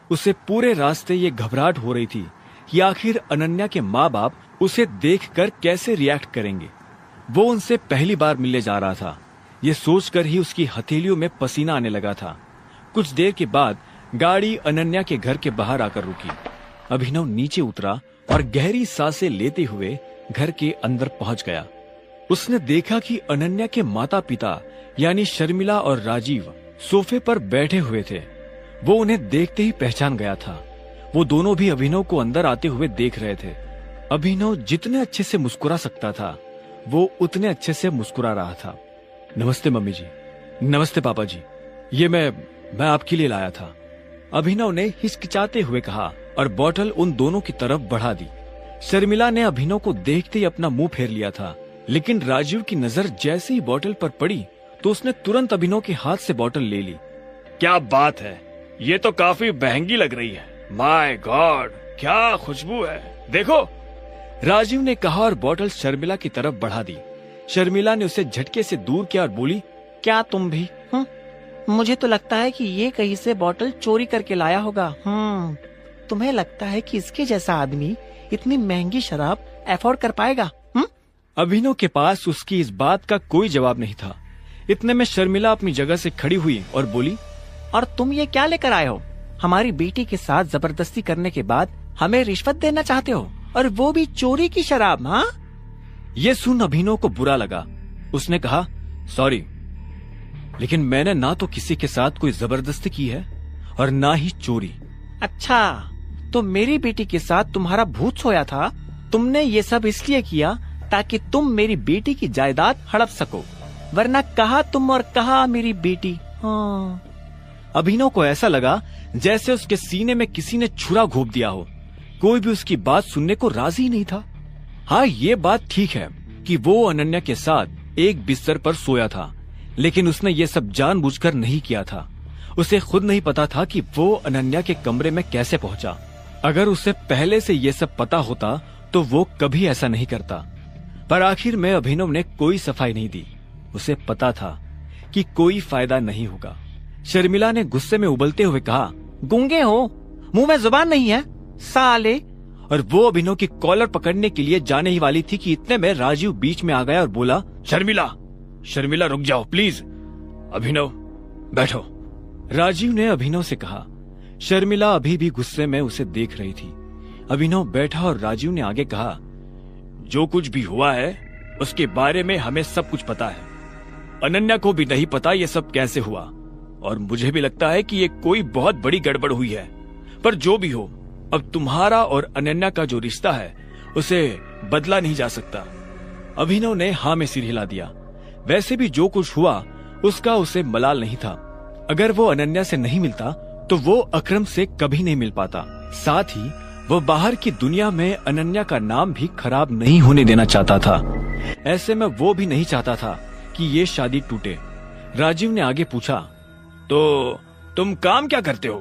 उसे पूरे रास्ते ये घबराहट हो रही थी कि आखिर अनन्या के माँ बाप उसे देखकर कैसे रिएक्ट करेंगे। वो उनसे पहली बार मिलने जा रहा था। ये सोचकर ही उसकी हथेलियों में पसीना आने लगा था। कुछ देर के बाद गाड़ी अनन्या के घर के बाहर आकर रुकी। अभिनव नीचे उतरा और गहरी सांसें लेते हुए घर के अंदर पहुंच गया। उसने देखा कि अनन्या के माता पिता यानी शर्मिला और राजीव सोफे पर बैठे हुए थे। वो उन्हें देखते ही पहचान गया था। वो दोनों भी अभिनव को अंदर आते हुए देख रहे थे। अभिनव जितने अच्छे से मुस्कुरा सकता था वो उतने अच्छे से मुस्कुरा रहा था। नमस्ते मम्मी जी। नमस्ते पापा जी। ये मैं आपके लिए लाया था, अभिनव ने हिचकिचाते हुए कहा और बोतल उन दोनों की तरफ बढ़ा दी। शर्मिला ने अभिनव को देखते ही अपना मुंह फेर लिया था, लेकिन राजीव की नजर जैसे ही बोतल पर पड़ी तो उसने तुरंत अभिनव के हाथ से बोतल ले ली। क्या बात है, ये तो काफी महंगी लग रही है। माय गॉड, क्या खुशबू है, देखो, राजीव ने कहा और बोतल शर्मिला की तरफ बढ़ा दी। शर्मिला ने उसे झटके से दूर किया और बोली, क्या तुम भी? मुझे तो लगता है कि ये कहीं से बोतल चोरी करके लाया होगा। तुम्हें लगता है कि इसके जैसा आदमी इतनी महंगी शराब अफोर्ड कर पाएगा? अभिनव के पास उसकी इस बात का कोई जवाब नहीं था। इतने में शर्मिला अपनी जगह से खड़ी हुई और बोली, और तुम ये क्या लेकर आए हो? हमारी बेटी के साथ जबरदस्ती करने के बाद हमें रिश्वत देना चाहते हो, और वो भी चोरी की शराब? हाँ, ये सुन अभिनव को बुरा लगा। उसने कहा, सॉरी, लेकिन मैंने ना तो किसी के साथ कोई जबरदस्ती की है और ना ही चोरी। अच्छा, तो मेरी बेटी के साथ तुम्हारा भूत सोया था। तुमने ये सब इसलिए किया ताकि तुम मेरी बेटी की जायदाद हड़प सको, वरना कहा तुम और कहा मेरी बेटी। हाँ। अभिनव को ऐसा लगा जैसे उसके सीने में किसी ने छुरा घोंप दिया हो। कोई भी उसकी बात सुनने को राजी नहीं था। हाँ, ये बात ठीक है कि वो अनन्या के साथ एक बिस्तर पर सोया था, लेकिन उसने ये सब जानबूझकर नहीं किया था। उसे खुद नहीं पता था कि वो अनन्या के कमरे में कैसे पहुंचा। अगर उसे पहले से ये सब पता होता तो वो कभी ऐसा नहीं करता। पर आखिर में अभिनव ने कोई सफाई नहीं दी। उसे पता था कि कोई फायदा नहीं होगा। शर्मिला ने गुस्से में उबलते हुए कहा, गूंगे हो, मुंह में जुबान नहीं है साले। और वो अभिनव की कॉलर पकड़ने के लिए जाने ही वाली थी कि इतने में राजीव बीच में आ गया और बोला, शर्मिला रुक जाओ प्लीज। अभिनव बैठो। राजीव ने अभिनव से कहा। शर्मिला अभी भी गुस्से में उसे देख रही थी। अभिनव बैठा और राजीव ने आगे कहा, जो कुछ भी हुआ है उसके बारे में हमें सब कुछ पता है। अनन्या को भी नहीं पता ये सब कैसे हुआ, और मुझे भी लगता है कि ये कोई बहुत बड़ी गड़बड़ हुई है। पर जो भी हो, अब तुम्हारा और अनन्या का जो रिश्ता है उसे बदला नहीं जा सकता। अभिनव ने हाँ में सिर हिला दिया। वैसे भी जो कुछ हुआ उसका उसे मलाल नहीं था। अगर वो अनन्या से नहीं मिलता तो वो अकरम से कभी नहीं मिल पाता। साथ ही वो बाहर की दुनिया में अनन्या का नाम भी खराब नहीं होने देना चाहता था। ऐसे में वो भी नहीं चाहता था कि ये शादी टूटे। राजीव ने आगे पूछा, तो तुम काम क्या करते हो?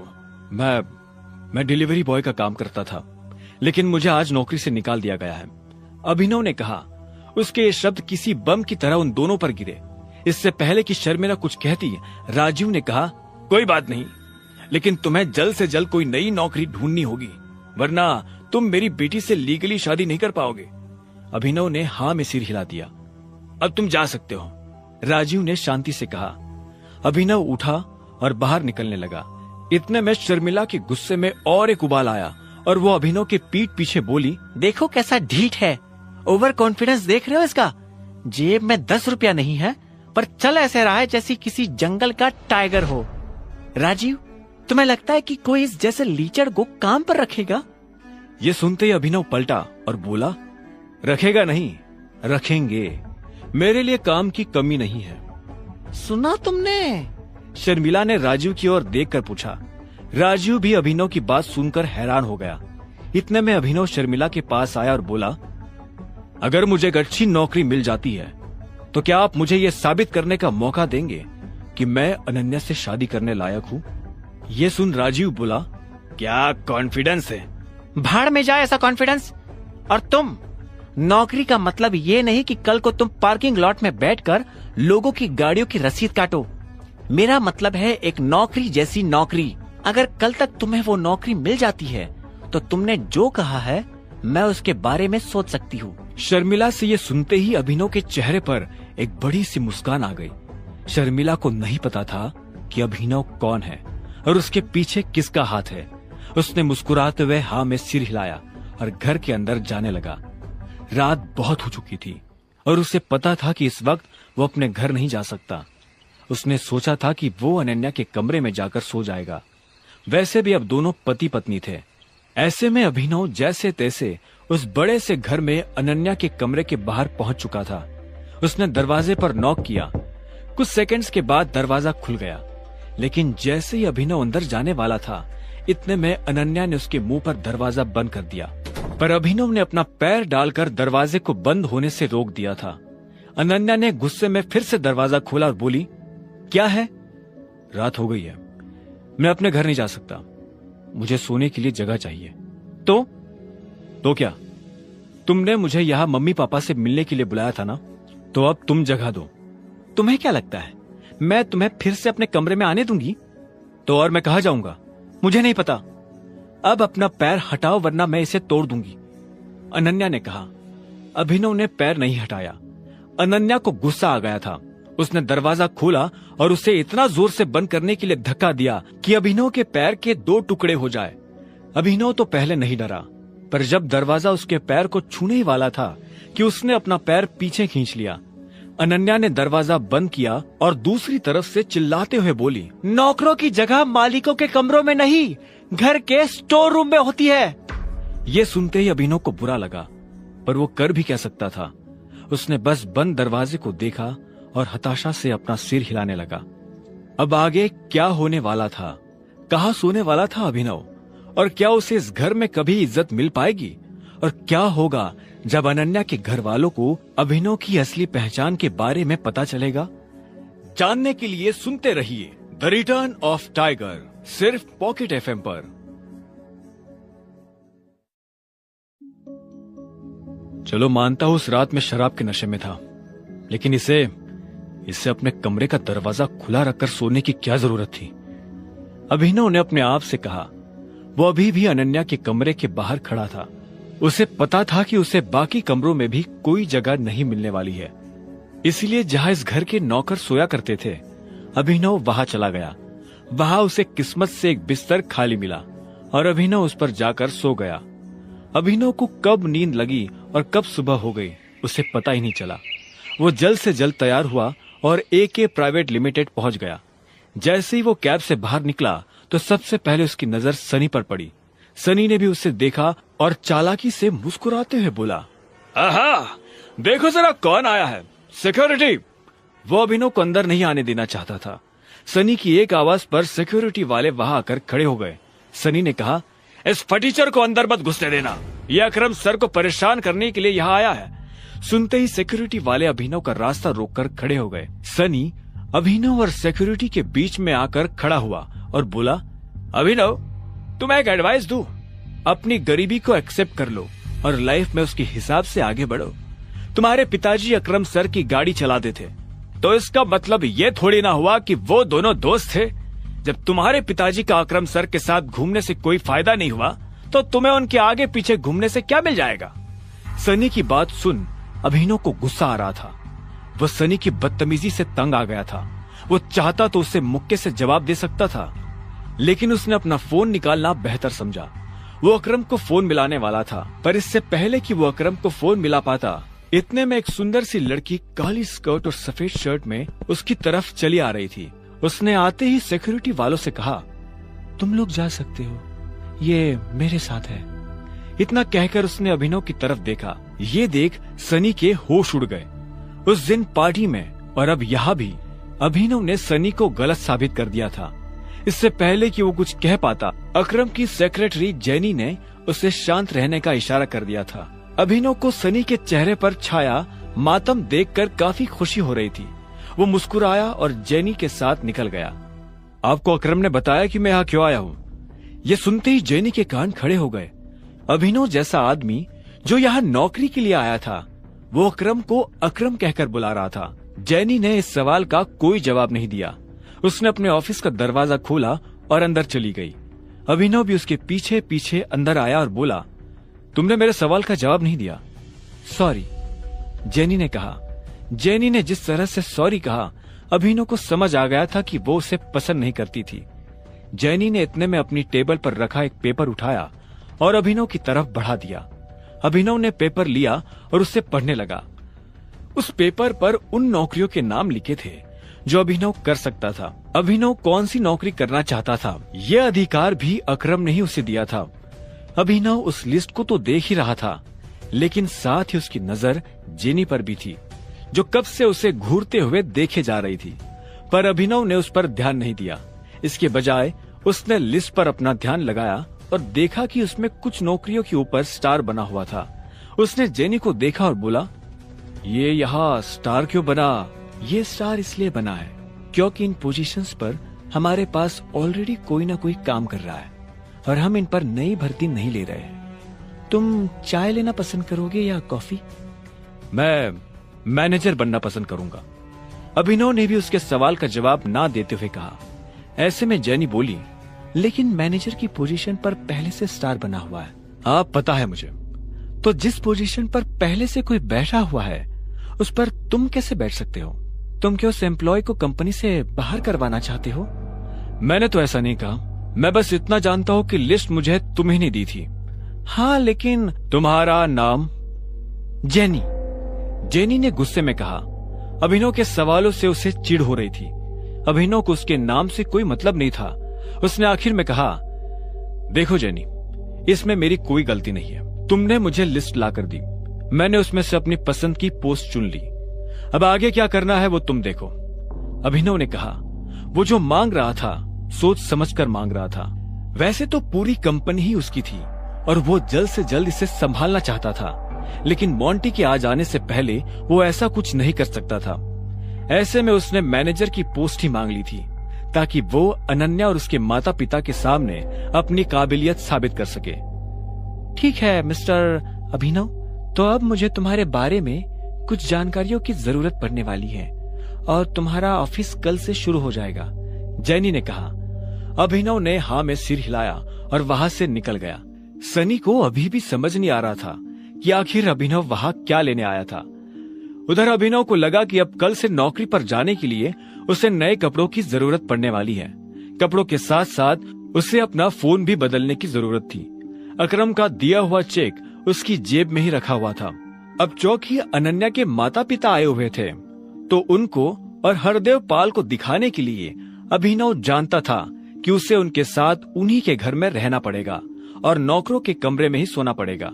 मैं डिलीवरी बॉय का काम करता था, लेकिन मुझे आज नौकरी से निकाल दिया गया है, अभिनव ने कहा। उसके ये शब्द किसी बम की तरह उन दोनों पर गिरे। इससे पहले कि शर्मिला कुछ कहती, राजीव ने कहा, कोई बात नहीं, लेकिन तुम्हें जल्द से जल्द कोई नई नौकरी ढूंढनी होगी, वरना तुम मेरी बेटी से लीगली शादी नहीं कर पाओगे। अभिनव ने हाँ में सिर हिला दिया। अब तुम जा सकते हो, राजीव ने शांति से कहा। अभिनव उठा और बाहर निकलने लगा। इतने में शर्मिला के गुस्से में और एक उबाल आया और वो अभिनव के पीठ पीछे बोली, देखो कैसा ढीठ है, ओवर कॉन्फिडेंस देख रहे हो इसका? जेब में 10 रुपया नहीं है पर चल ऐसे रहा है जैसी किसी जंगल का टाइगर हो। राजीव, तुम्हें लगता है कि कोई इस जैसे लीचड़ को काम पर रखेगा? ये सुनते ही अभिनव पलटा और बोला, रखेगा नहीं, रखेंगे। मेरे लिए काम की कमी नहीं है। सुना तुमने? शर्मिला ने राजीव की ओर देखकर पूछा। राजीव भी अभिनव की बात सुनकर हैरान हो गया। इतने में अभिनव शर्मिला के पास आया और बोला, अगर मुझे एक अच्छी नौकरी मिल जाती है तो क्या आप मुझे यह साबित करने का मौका देंगे कि मैं अनन्या से शादी करने लायक हूँ? ये सुन राजीव बोला, क्या कॉन्फिडेंस है? भाड़ में जाए ऐसा कॉन्फिडेंस। और तुम, नौकरी का मतलब ये नहीं कि कल को तुम पार्किंग लॉट में बैठकर लोगों की गाड़ियों की रसीद काटो। मेरा मतलब है एक नौकरी जैसी नौकरी। अगर कल तक तुम्हें वो नौकरी मिल जाती है तो तुमने जो कहा है मैं उसके बारे में सोच सकती हूँ। शर्मिला से ये सुनते ही अभिनव के चेहरे पर एक बड़ी सी मुस्कान आ गई। शर्मिला को नहीं पता था कि अभिनव कौन है और उसके पीछे किसका हाथ है। उसने मुस्कुराते हुए हाँ में सिर हिलाया और घर के अंदर जाने लगा। रात बहुत हो चुकी थी और उसे पता था कि इस वक्त वो अपने घर नहीं जा सकता। उसने सोचा था कि वो अनन्या के कमरे में जाकर सो जाएगा। वैसे भी अब दोनों पति पत्नी थे। ऐसे में अभिनव जैसे तैसे उस बड़े से घर में अनन्या के कमरे के बाहर पहुंच चुका था। उसने दरवाजे पर नॉक किया। कुछ सेकंड्स के बाद दरवाजा खुल गया, लेकिन जैसे ही अभिनव अंदर जाने वाला था इतने में अनन्या ने उसके मुंह पर दरवाजा बंद कर दिया। पर अभिनव ने अपना पैर डालकर दरवाजे को बंद होने से रोक दिया था। अनन्या ने गुस्से में फिर से दरवाजा खोला और बोली, क्या है? रात हो गई है, मैं अपने घर नहीं जा सकता। मुझे सोने के लिए जगह चाहिए। तो क्या? तुमने मुझे यहाँ मम्मी पापा से मिलने के लिए बुलाया था ना, तो अब तुम जगह दो। तुम्हें क्या लगता है मैं तुम्हें फिर से अपने कमरे में आने दूंगी? तो और मैं कहाँ जाऊंगा? मुझे नहीं पता। अब अपना पैर हटाओ वरना मैं इसे तोड़ दूंगी, अनन्या ने कहा। अभिनव ने पैर नहीं हटाया। अनन्या को गुस्सा आ गया था। उसने दरवाजा खोला और उसे इतना जोर से बंद करने के लिए धक्का दिया कि अभिनव के पैर के 2 टुकड़े हो जाए। अभिनव तो पहले नहीं डरा, पर जब दरवाजा उसके पैर को छूने ही वाला था कि उसने अपना पैर पीछे खींच लिया। अनन्या ने दरवाजा बंद किया और दूसरी तरफ से चिल्लाते हुए बोली, नौकरों की जगह मालिकों के कमरों में नहीं, घर के स्टोर रूम में होती है। ये सुनते ही अभिनव को बुरा लगा, पर वो कर भी क्या सकता था। उसने बस बंद दरवाजे को देखा और हताशा से अपना सिर हिलाने लगा। अब आगे क्या होने वाला था? कहाँ सोने वाला था अभिनव? और क्या उसे इस घर में कभी इज्जत मिल पाएगी? और क्या होगा जब अनन्या के घर वालों को अभिनव की असली पहचान के बारे में पता चलेगा? जानने के लिए सुनते रहिए द रिटर्न ऑफ टाइगर, सिर्फ पॉकेट एफएम पर। चलो मानता हूं उस रात में शराब के नशे में था, लेकिन इसे अपने कमरे का दरवाजा खुला रखकर सोने की क्या जरूरत थी? अभिनव ने अपने आप से कहा। वो अभी भी अनन्या के कमरे के बाहर खड़ा था। उसे पता था कि उसे बाकी कमरों में भी कोई जगह नहीं मिलने वाली है, इसलिए जहां इस घर के नौकर सोया करते थे अभिनव वहां चला गया। वहां उसे किस्मत से एक बिस्तर खाली मिला और अभिनव उस पर जाकर सो गया। अभिनव को कब नींद लगी और कब सुबह हो गई उसे पता ही नहीं चला। वो जल्द से जल्द तैयार हुआ और AK प्राइवेट लिमिटेड पहुंच गया। जैसे ही वो कैब से बाहर निकला तो सबसे पहले उसकी नजर सनी पर पड़ी। सनी ने भी उसे देखा और चालाकी से मुस्कुराते हुए बोला, आहा, देखो जरा कौन आया है, सिक्योरिटी। वो अभिनव को अंदर नहीं आने देना चाहता था। सनी की एक आवाज पर सिक्योरिटी वाले वहां आकर खड़े हो गए। सनी ने कहा, इस फटीचर को अंदर मत घुसने देना, यह अकरम सर को परेशान करने के लिए यहाँ आया है। सुनते ही सिक्योरिटी वाले अभिनव का रास्ता रोककर खड़े हो गए। सनी अभिनव और सिक्योरिटी के बीच में आकर खड़ा हुआ और बोला, अभिनव, तुम्हें एक एडवाइस दूं, अपनी गरीबी को एक्सेप्ट कर लो और लाइफ में उसके हिसाब से आगे बढ़ो। तुम्हारे पिताजी अकरम सर की गाड़ी चलाते थे, तो इसका मतलब ये थोड़ी ना हुआ कि वो दोनों दोस्त थे। जब तुम्हारे पिताजी का अकरम सर के साथ घूमने से कोई फायदा नहीं हुआ, तो तुम्हें उनके आगे पीछे घूमने से क्या मिल जाएगा? सनी की बात सुन अभिनव को गुस्सा आ रहा था। वह सनी की बदतमीजी से तंग आ गया था। वो चाहता तो उसे मुक्के से जवाब दे सकता था, लेकिन उसने अपना फोन निकालना बेहतर समझा। वो अकरम को फोन मिलाने वाला था, पर इससे पहले कि वो अकरम को फोन मिला पाता, इतने में एक सुंदर सी लड़की काली स्कर्ट और सफेद शर्ट में उसकी तरफ चली आ रही थी। उसने आते ही सिक्योरिटी वालों से कहा, तुम लोग जा सकते हो, ये मेरे साथ है। इतना कहकर उसने अभिनव की तरफ देखा। ये देख सनी के होश उड़ गए। उस दिन पार्टी में और अब यहाँ भी अभिनव ने सनी को गलत साबित कर दिया था। इससे पहले कि वो कुछ कह पाता, अकरम की सेक्रेटरी जेनी ने उसे शांत रहने का इशारा कर दिया था। अभिनव को सनी के चेहरे पर छाया मातम देखकर काफी खुशी हो रही थी। वो मुस्कुराया और जेनी के साथ निकल गया। आपको अकरम ने बताया कि मैं यहाँ क्यों आया हूँ? ये सुनते ही जेनी के कान खड़े हो गए। अभिनव जैसा आदमी जो यहाँ नौकरी के लिए आया था, वो अकरम को अकरम कहकर बुला रहा था। जेनी ने इस सवाल का कोई जवाब नहीं दिया। उसने अपने ऑफिस का दरवाजा खोला और अंदर चली गई। अभिनव भी उसके पीछे पीछे अंदर आया और बोला, तुमने मेरे सवाल का जवाब नहीं दिया। सॉरी, जेनी ने कहा। जेनी ने जिस तरह से सॉरी कहा, अभिनव को समझ आ गया था कि वो उसे पसंद नहीं करती थी। जेनी ने इतने में अपनी टेबल पर रखा एक पेपर उठाया और अभिनव की तरफ बढ़ा दिया। अभिनव ने पेपर लिया और उससे पढ़ने लगा। उस पेपर पर उन नौकरियों के नाम लिखे थे जो अभिनव कर सकता था। अभिनव कौन सी नौकरी करना चाहता था, यह अधिकार भी अकरम ने ही उसे दिया था। अभिनव उस लिस्ट को तो देख ही रहा था, लेकिन साथ ही उसकी नजर जेनी पर भी थी, जो कब से उसे घूरते हुए देखे जा रही थी। पर अभिनव ने उस पर ध्यान नहीं दिया। इसके बजाय उसने लिस्ट पर अपना ध्यान लगाया और देखा कि उसमें कुछ नौकरियों के ऊपर स्टार बना हुआ था। उसने जेनी को देखा और बोला, ये यहाँ स्टार क्यों बना? ये स्टार इसलिए बना है क्योंकि इन पोजीशंस पर हमारे पास ऑलरेडी कोई ना कोई काम कर रहा है और हम इन पर नई भर्ती नहीं ले रहे हैं। तुम चाय लेना पसंद करोगे या कॉफी? मैं मैनेजर बनना पसंद करूंगा। अभिनव ने भी उसके सवाल का जवाब ना देते हुए कहा। ऐसे में जेनी बोली, लेकिन मैनेजर की पोजीशन पर पहले से स्टार बना हुआ है। आप पता है मुझे। तो जिस पोजीशन पर पहले से कोई बैठा हुआ है, उस पर तुम कैसे बैठ सकते हो? तुम क्या उस एम्प्लॉय को कंपनी से बाहर करवाना चाहते हो? मैंने तो ऐसा नहीं कहा। मैं बस इतना जानता हूँ कि लिस्ट मुझे तुम्ही ने दी थी। हाँ, लेकिन तुम्हारा नाम? जेनी। जेनी ने गुस्से में कहा। अभिनव के सवालों से उसे चिढ़ हो रही थी। अभिनव को उसके नाम से कोई मतलब नहीं था। उसने आखिर में कहा, देखो जेनी, इसमें मेरी कोई गलती नहीं है। तुमने मुझे लिस्ट लाकर दी, मैंने उसमें से अपनी पसंद की पोस्ट चुन ली। अब आगे क्या करना है वो तुम देखो। अभिनव ने कहा। वो जो मांग रहा था सोच समझकर मांग रहा था। वैसे तो पूरी कंपनी ही उसकी थी और वो जल्द से जल्द इसे संभालना चाहता था, लेकिन मॉन्टी के आ जाने से पहले वो ऐसा कुछ नहीं कर सकता था। ऐसे में उसने मैनेजर की पोस्ट ही मांग ली थी ताकि वो अनन्या और उसके माता पिता के सामने अपनी काबिलियत साबित कर सके। ठीक है मिस्टर अभिनव, तो अब मुझे तुम्हारे बारे में कुछ जानकारियों की जरूरत पड़ने वाली है और तुम्हारा ऑफिस कल से शुरू हो जाएगा, जेनी ने कहा। अभिनव ने हाँ में सिर हिलाया और वहां से निकल गया। सनी को अभी भी समझ नहीं आ रहा था कि आखिर अभिनव वहां क्या लेने आया था। उधर अभिनव को लगा कि अब कल से नौकरी पर जाने के लिए उसे नए कपड़ों की जरूरत पड़ने वाली है। कपड़ों के साथ साथ उसे अपना फोन भी बदलने की जरूरत थी। अकरम का दिया हुआ चेक उसकी जेब में ही रखा हुआ था। अब चौकी अनन्या के माता पिता आए हुए थे, तो उनको और हरदेव पाल को दिखाने के लिए अभिनव जानता था कि उसे उनके साथ उन्हीं के घर में रहना पड़ेगा और नौकरों के कमरे में ही सोना पड़ेगा।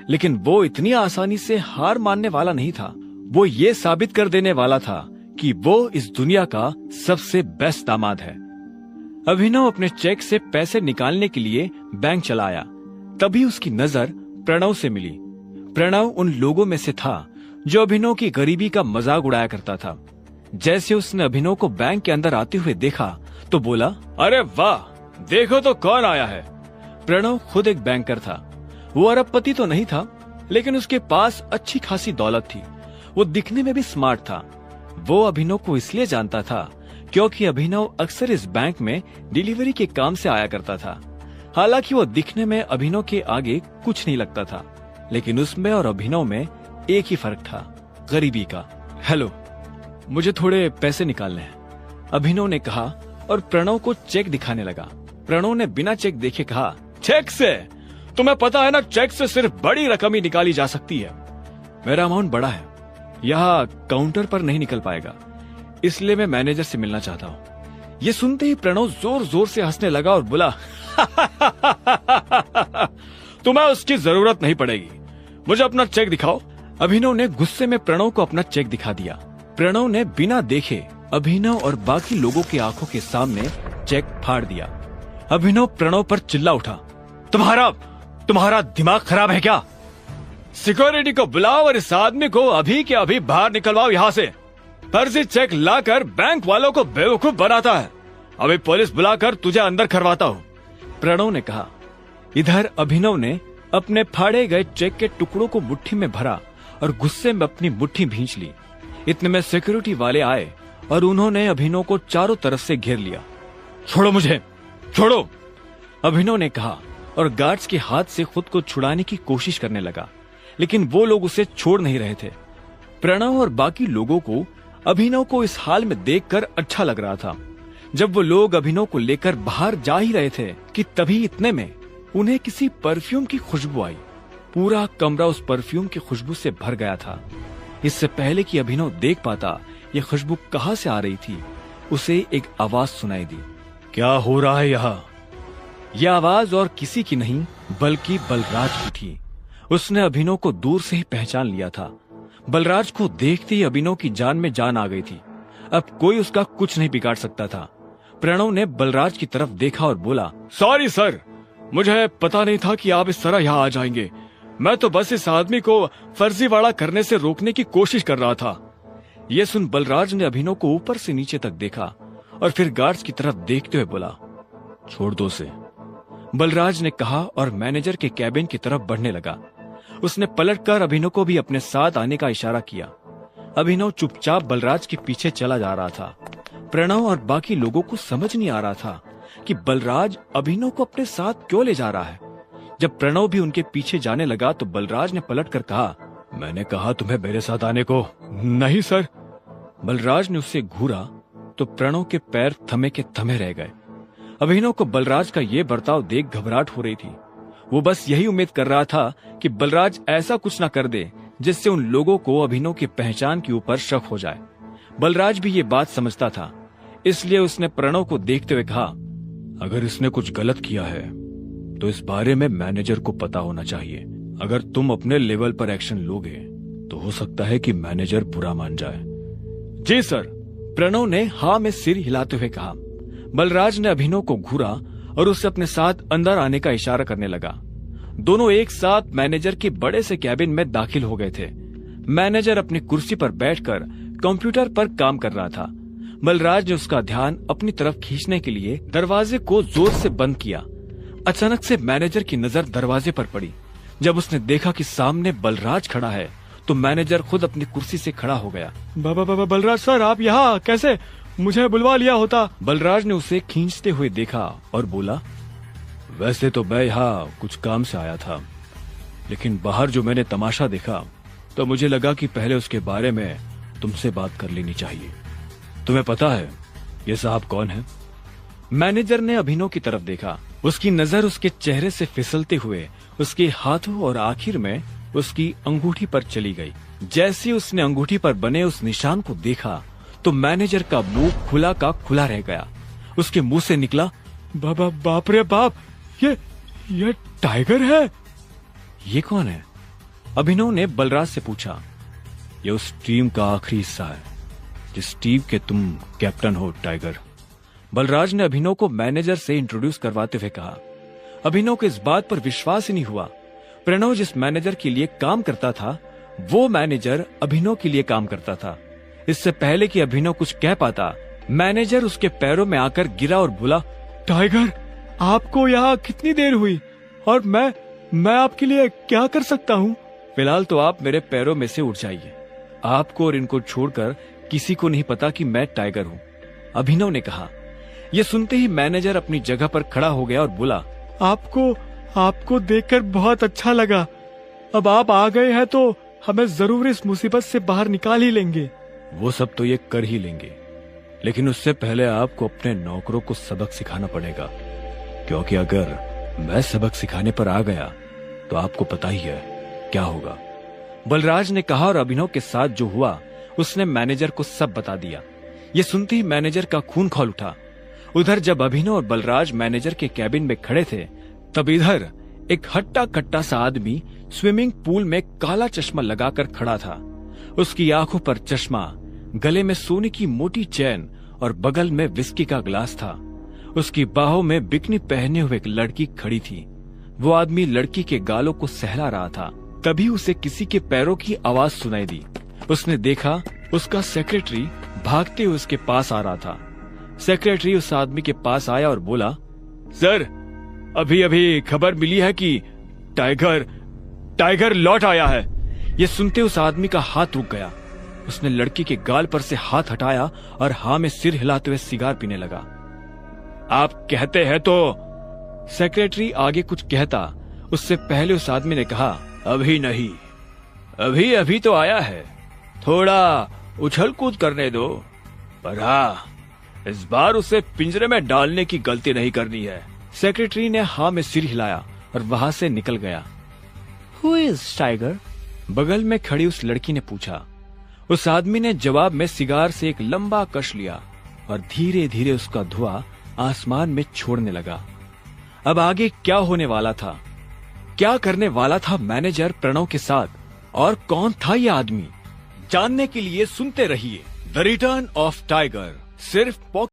लेकिन वो इतनी आसानी से हार मानने वाला नहीं था। वो ये साबित कर देने वाला था कि वो इस दुनिया का सबसे बेस्ट दामाद है। अभिनव अपने चेक से पैसे निकालने के लिए बैंक चला आया। तभी उसकी नजर प्रणव से मिली। प्रणव उन लोगों में से था जो अभिनव की गरीबी का मजाक उड़ाया करता था। जैसे उसने अभिनव को बैंक के अंदर आते हुए देखा तो बोला, अरे वाह, देखो तो कौन आया है। प्रणव खुद एक बैंकर था। वो अरबपति तो नहीं था, लेकिन उसके पास अच्छी खासी दौलत थी। वो दिखने में भी स्मार्ट था। वो अभिनव को इसलिए जानता था क्योंकि अभिनव अक्सर इस बैंक में डिलीवरी के काम से आया करता था। हालांकि वो दिखने में अभिनव के आगे कुछ नहीं लगता था, लेकिन उसमें और अभिनव में एक ही फर्क था, गरीबी का। हेलो, मुझे थोड़े पैसे निकालने हैं, अभिनव ने कहा और प्रणव को चेक दिखाने लगा। प्रणव ने बिना चेक देखे कहा, चेक से? तुम्हें पता है ना, चेक से सिर्फ बड़ी रकम ही निकाली जा सकती है। मेरा अमाउंट बड़ा है, यहाँ काउंटर पर नहीं निकल पाएगा, इसलिए मैं मैनेजर से मिलना चाहता हूँ। ये सुनते ही प्रणव जोर जोर से हंसने लगा और बोला, तुम्हें उसकी जरूरत नहीं पड़ेगी, मुझे अपना चेक दिखाओ। अभिनव ने गुस्से में प्रणव को अपना चेक दिखा दिया। प्रणव ने बिना देखे अभिनव और बाकी लोगों की आंखों के सामने चेक फाड़ दिया। अभिनव प्रणव पर चिल्ला उठा, तुम्हारा दिमाग खराब है क्या? सिक्योरिटी को बुलाओ और इस आदमी को अभी के अभी बाहर निकलवाओ यहाँ से। फर्जी चेक लाकर बैंक वालों को बेवकूफ बनाता है। अभी पुलिस बुलाकर तुझे अंदर करवाता हूँ, प्रणव ने कहा। इधर अभिनव ने अपने फाड़े गए चेक के टुकड़ों को मुट्ठी में भरा और गुस्से में अपनी मुट्ठी भींच ली। इतने में सिक्योरिटी वाले आए और उन्होंने अभिनव को चारों तरफ से घेर लिया। छोड़ो मुझे, छोड़ो, अभिनव ने कहा और गार्ड्स के हाथ से खुद को छुड़ाने की कोशिश करने लगा, लेकिन वो लोग उसे छोड़ नहीं रहे थे। प्रणव और बाकी लोगों को अभिनव को इस हाल में देखकर अच्छा लग रहा था। जब वो लोग अभिनव को लेकर बाहर जा ही रहे थे कि तभी इतने में उन्हें किसी परफ्यूम की खुशबू आई। पूरा कमरा उस परफ्यूम की खुशबू से भर गया था। इससे पहले कि अभिनव देख पाता ये खुशबू कहां से आ रही थी, उसे एक आवाज सुनाई दी। क्या हो रहा है यहाँ? यह आवाज और किसी की नहीं बल्कि बलराज की थी। उसने अभिनव को दूर से ही पहचान लिया था। बलराज को देखते ही अभिनव की जान में जान आ गई थी। अब कोई उसका कुछ नहीं बिगाड़ सकता था। प्रणव ने बलराज की तरफ देखा और बोला, सॉरी सर, मुझे पता नहीं था कि आप इस तरह यहाँ आ जाएंगे। मैं तो बस इस आदमी को फर्जीवाड़ा करने से रोकने की कोशिश कर रहा था। ये सुन बलराज ने अभिनव को ऊपर से नीचे तक देखा और फिर गार्ड्स की तरफ देखते हुए बोला, छोड़ दो उसे, बलराज ने कहा और मैनेजर के कैबिन की तरफ बढ़ने लगा। उसने पलटकर अभिनव को भी अपने साथ आने का इशारा किया। अभिनव चुपचाप बलराज के पीछे चला जा रहा था। प्रणव और बाकी लोगों को समझ नहीं आ रहा था कि बलराज अभिनव को अपने साथ क्यों ले जा रहा है। जब प्रणव भी उनके पीछे जाने लगा तो बलराज ने पलटकर कहा, मैंने कहा तुम्हें मेरे साथ आने को। नहीं सर। बलराज ने उसे घूरा तो प्रणव के पैर थमे के थमे रह गए। अभिनव को बलराज का ये बर्ताव देख घबराहट हो रही थी। वो बस यही उम्मीद कर रहा था कि बलराज ऐसा कुछ ना कर दे जिससे उन लोगों को अभिनव की पहचान के ऊपर शक हो जाए। बलराज भी ये बात समझता था, इसलिए उसने प्रणव को देखते हुए कहा, अगर इसने कुछ गलत किया है तो इस बारे में मैनेजर को पता होना चाहिए। अगर तुम अपने लेवल पर एक्शन लोगे तो हो सकता है कि मैनेजर बुरा मान जाए। जी सर, प्रणव ने हाँ में सिर हिलाते हुए कहा। बलराज ने अभिनव को घूरा और उसे अपने साथ अंदर आने का इशारा करने लगा। दोनों एक साथ मैनेजर के बड़े से कैबिन में दाखिल हो गए थे। मैनेजर अपनी कुर्सी पर बैठकर कंप्यूटर पर काम कर रहा था। बलराज ने उसका ध्यान अपनी तरफ खींचने के लिए दरवाजे को जोर से बंद किया। अचानक से मैनेजर की नजर दरवाजे पर पड़ी। जब उसने देखा कि सामने बलराज खड़ा है तो मैनेजर खुद अपनी कुर्सी से खड़ा हो गया। बलराज सर, आप यहाँ कैसे? मुझे बुलवा लिया होता। बलराज ने उसे खींचते हुए देखा और बोला, वैसे तो मैं यहाँ कुछ काम से आया था, लेकिन बाहर जो मैंने तमाशा देखा तो मुझे लगा कि पहले उसके बारे में तुमसे बात कर लेनी चाहिए। तुम्हें पता है ये साहब कौन है? मैनेजर ने अभिनव की तरफ देखा। उसकी नजर उसके चेहरे से फिसलते हुए उसके हाथों और आखिर में उसकी अंगूठी पर चली गई। जैसे उसने अंगूठी पर बने उस निशान को देखा तो मैनेजर का मुंह खुला का खुला रह गया। उसके मुंह से निकला, बाप रे बाप, ये टाइगर है। ये कौन है? अभिनव ने बलराज से पूछा। ये उस टीम का आखिरी हिस्सा है जिस टीम के तुम कैप्टन हो, टाइगर। बलराज ने अभिनव को मैनेजर से इंट्रोड्यूस करवाते हुए कहा। अभिनव को इस बात पर विश्वास ही नहीं हुआ। प्रणव जिस मैनेजर के लिए काम करता था वो मैनेजर अभिनव के लिए काम करता था। इससे पहले कि अभिनव कुछ कह पाता, मैनेजर उसके पैरों में आकर गिरा और बोला, टाइगर, आपको यहाँ कितनी देर हुई और मैं आपके लिए क्या कर सकता हूँ? फिलहाल तो आप मेरे पैरों में से उठ जाइए। आपको और इनको छोड़कर किसी को नहीं पता कि मैं टाइगर हूँ, अभिनव ने कहा। यह सुनते ही मैनेजर अपनी जगह पर खड़ा हो गया और बोला, आपको देखकर बहुत अच्छा लगा। अब आप आ गए हैं तो हमें जरूर इस मुसीबत से बाहर निकाल ही लेंगे। वो सब तो ये कर ही लेंगे, लेकिन उससे पहले आपको अपने नौकरों को सबक सिखाना पड़ेगा, क्योंकि अगर मैं सबक सिखाने पर आ गया तो आपको पता ही है क्या होगा। बलराज ने कहा और अभिनव के साथ जो हुआ उसने मैनेजर को सब बता दिया। ये सुनते ही मैनेजर का खून खौल उठा। उधर जब अभिनव और बलराज मैनेजर के कैबिन में खड़े थे तब इधर एक हट्टा कट्टा सा आदमी स्विमिंग पूल में काला चश्मा लगाकर खड़ा था। उसकी आंखों पर चश्मा, गले में सोने की मोटी चैन और बगल में विस्की का ग्लास था। उसकी बाहों में बिकनी पहने हुए एक लड़की खड़ी थी। वो आदमी लड़की के गालों को सहला रहा था। तभी उसे किसी के पैरों की आवाज सुनाई दी। उसने देखा उसका सेक्रेटरी भागते हुए उसके पास आ रहा था। सेक्रेटरी उस आदमी के पास आया और बोला, सर, अभी अभी खबर मिली है कि टाइगर लौट आया है। ये सुनते उस आदमी का हाथ रुक गया। उसने लड़की के गाल पर से हाथ हटाया और हाँ में सिर हिलाते हुए सिगार पीने लगा। आप कहते हैं तो? सेक्रेटरी आगे कुछ कहता उससे पहले उस आदमी ने कहा, अभी नहीं, अभी अभी तो आया है, थोड़ा उछल कूद करने दो। पर हाँ, इस बार उसे पिंजरे में डालने की गलती नहीं करनी है। सेक्रेटरी ने हाँ में सिर हिलाया और वहां से निकल गया। Who is tiger? बगल में खड़ी उस लड़की ने पूछा। उस आदमी ने जवाब में सिगार से एक लंबा कश लिया और धीरे धीरे उसका धुआं आसमान में छोड़ने लगा। अब आगे क्या होने वाला था? क्या करने वाला था मैनेजर प्रणव के साथ? और कौन था यह आदमी? जानने के लिए सुनते रहिए द रिटर्न ऑफ टाइगर, सिर्फ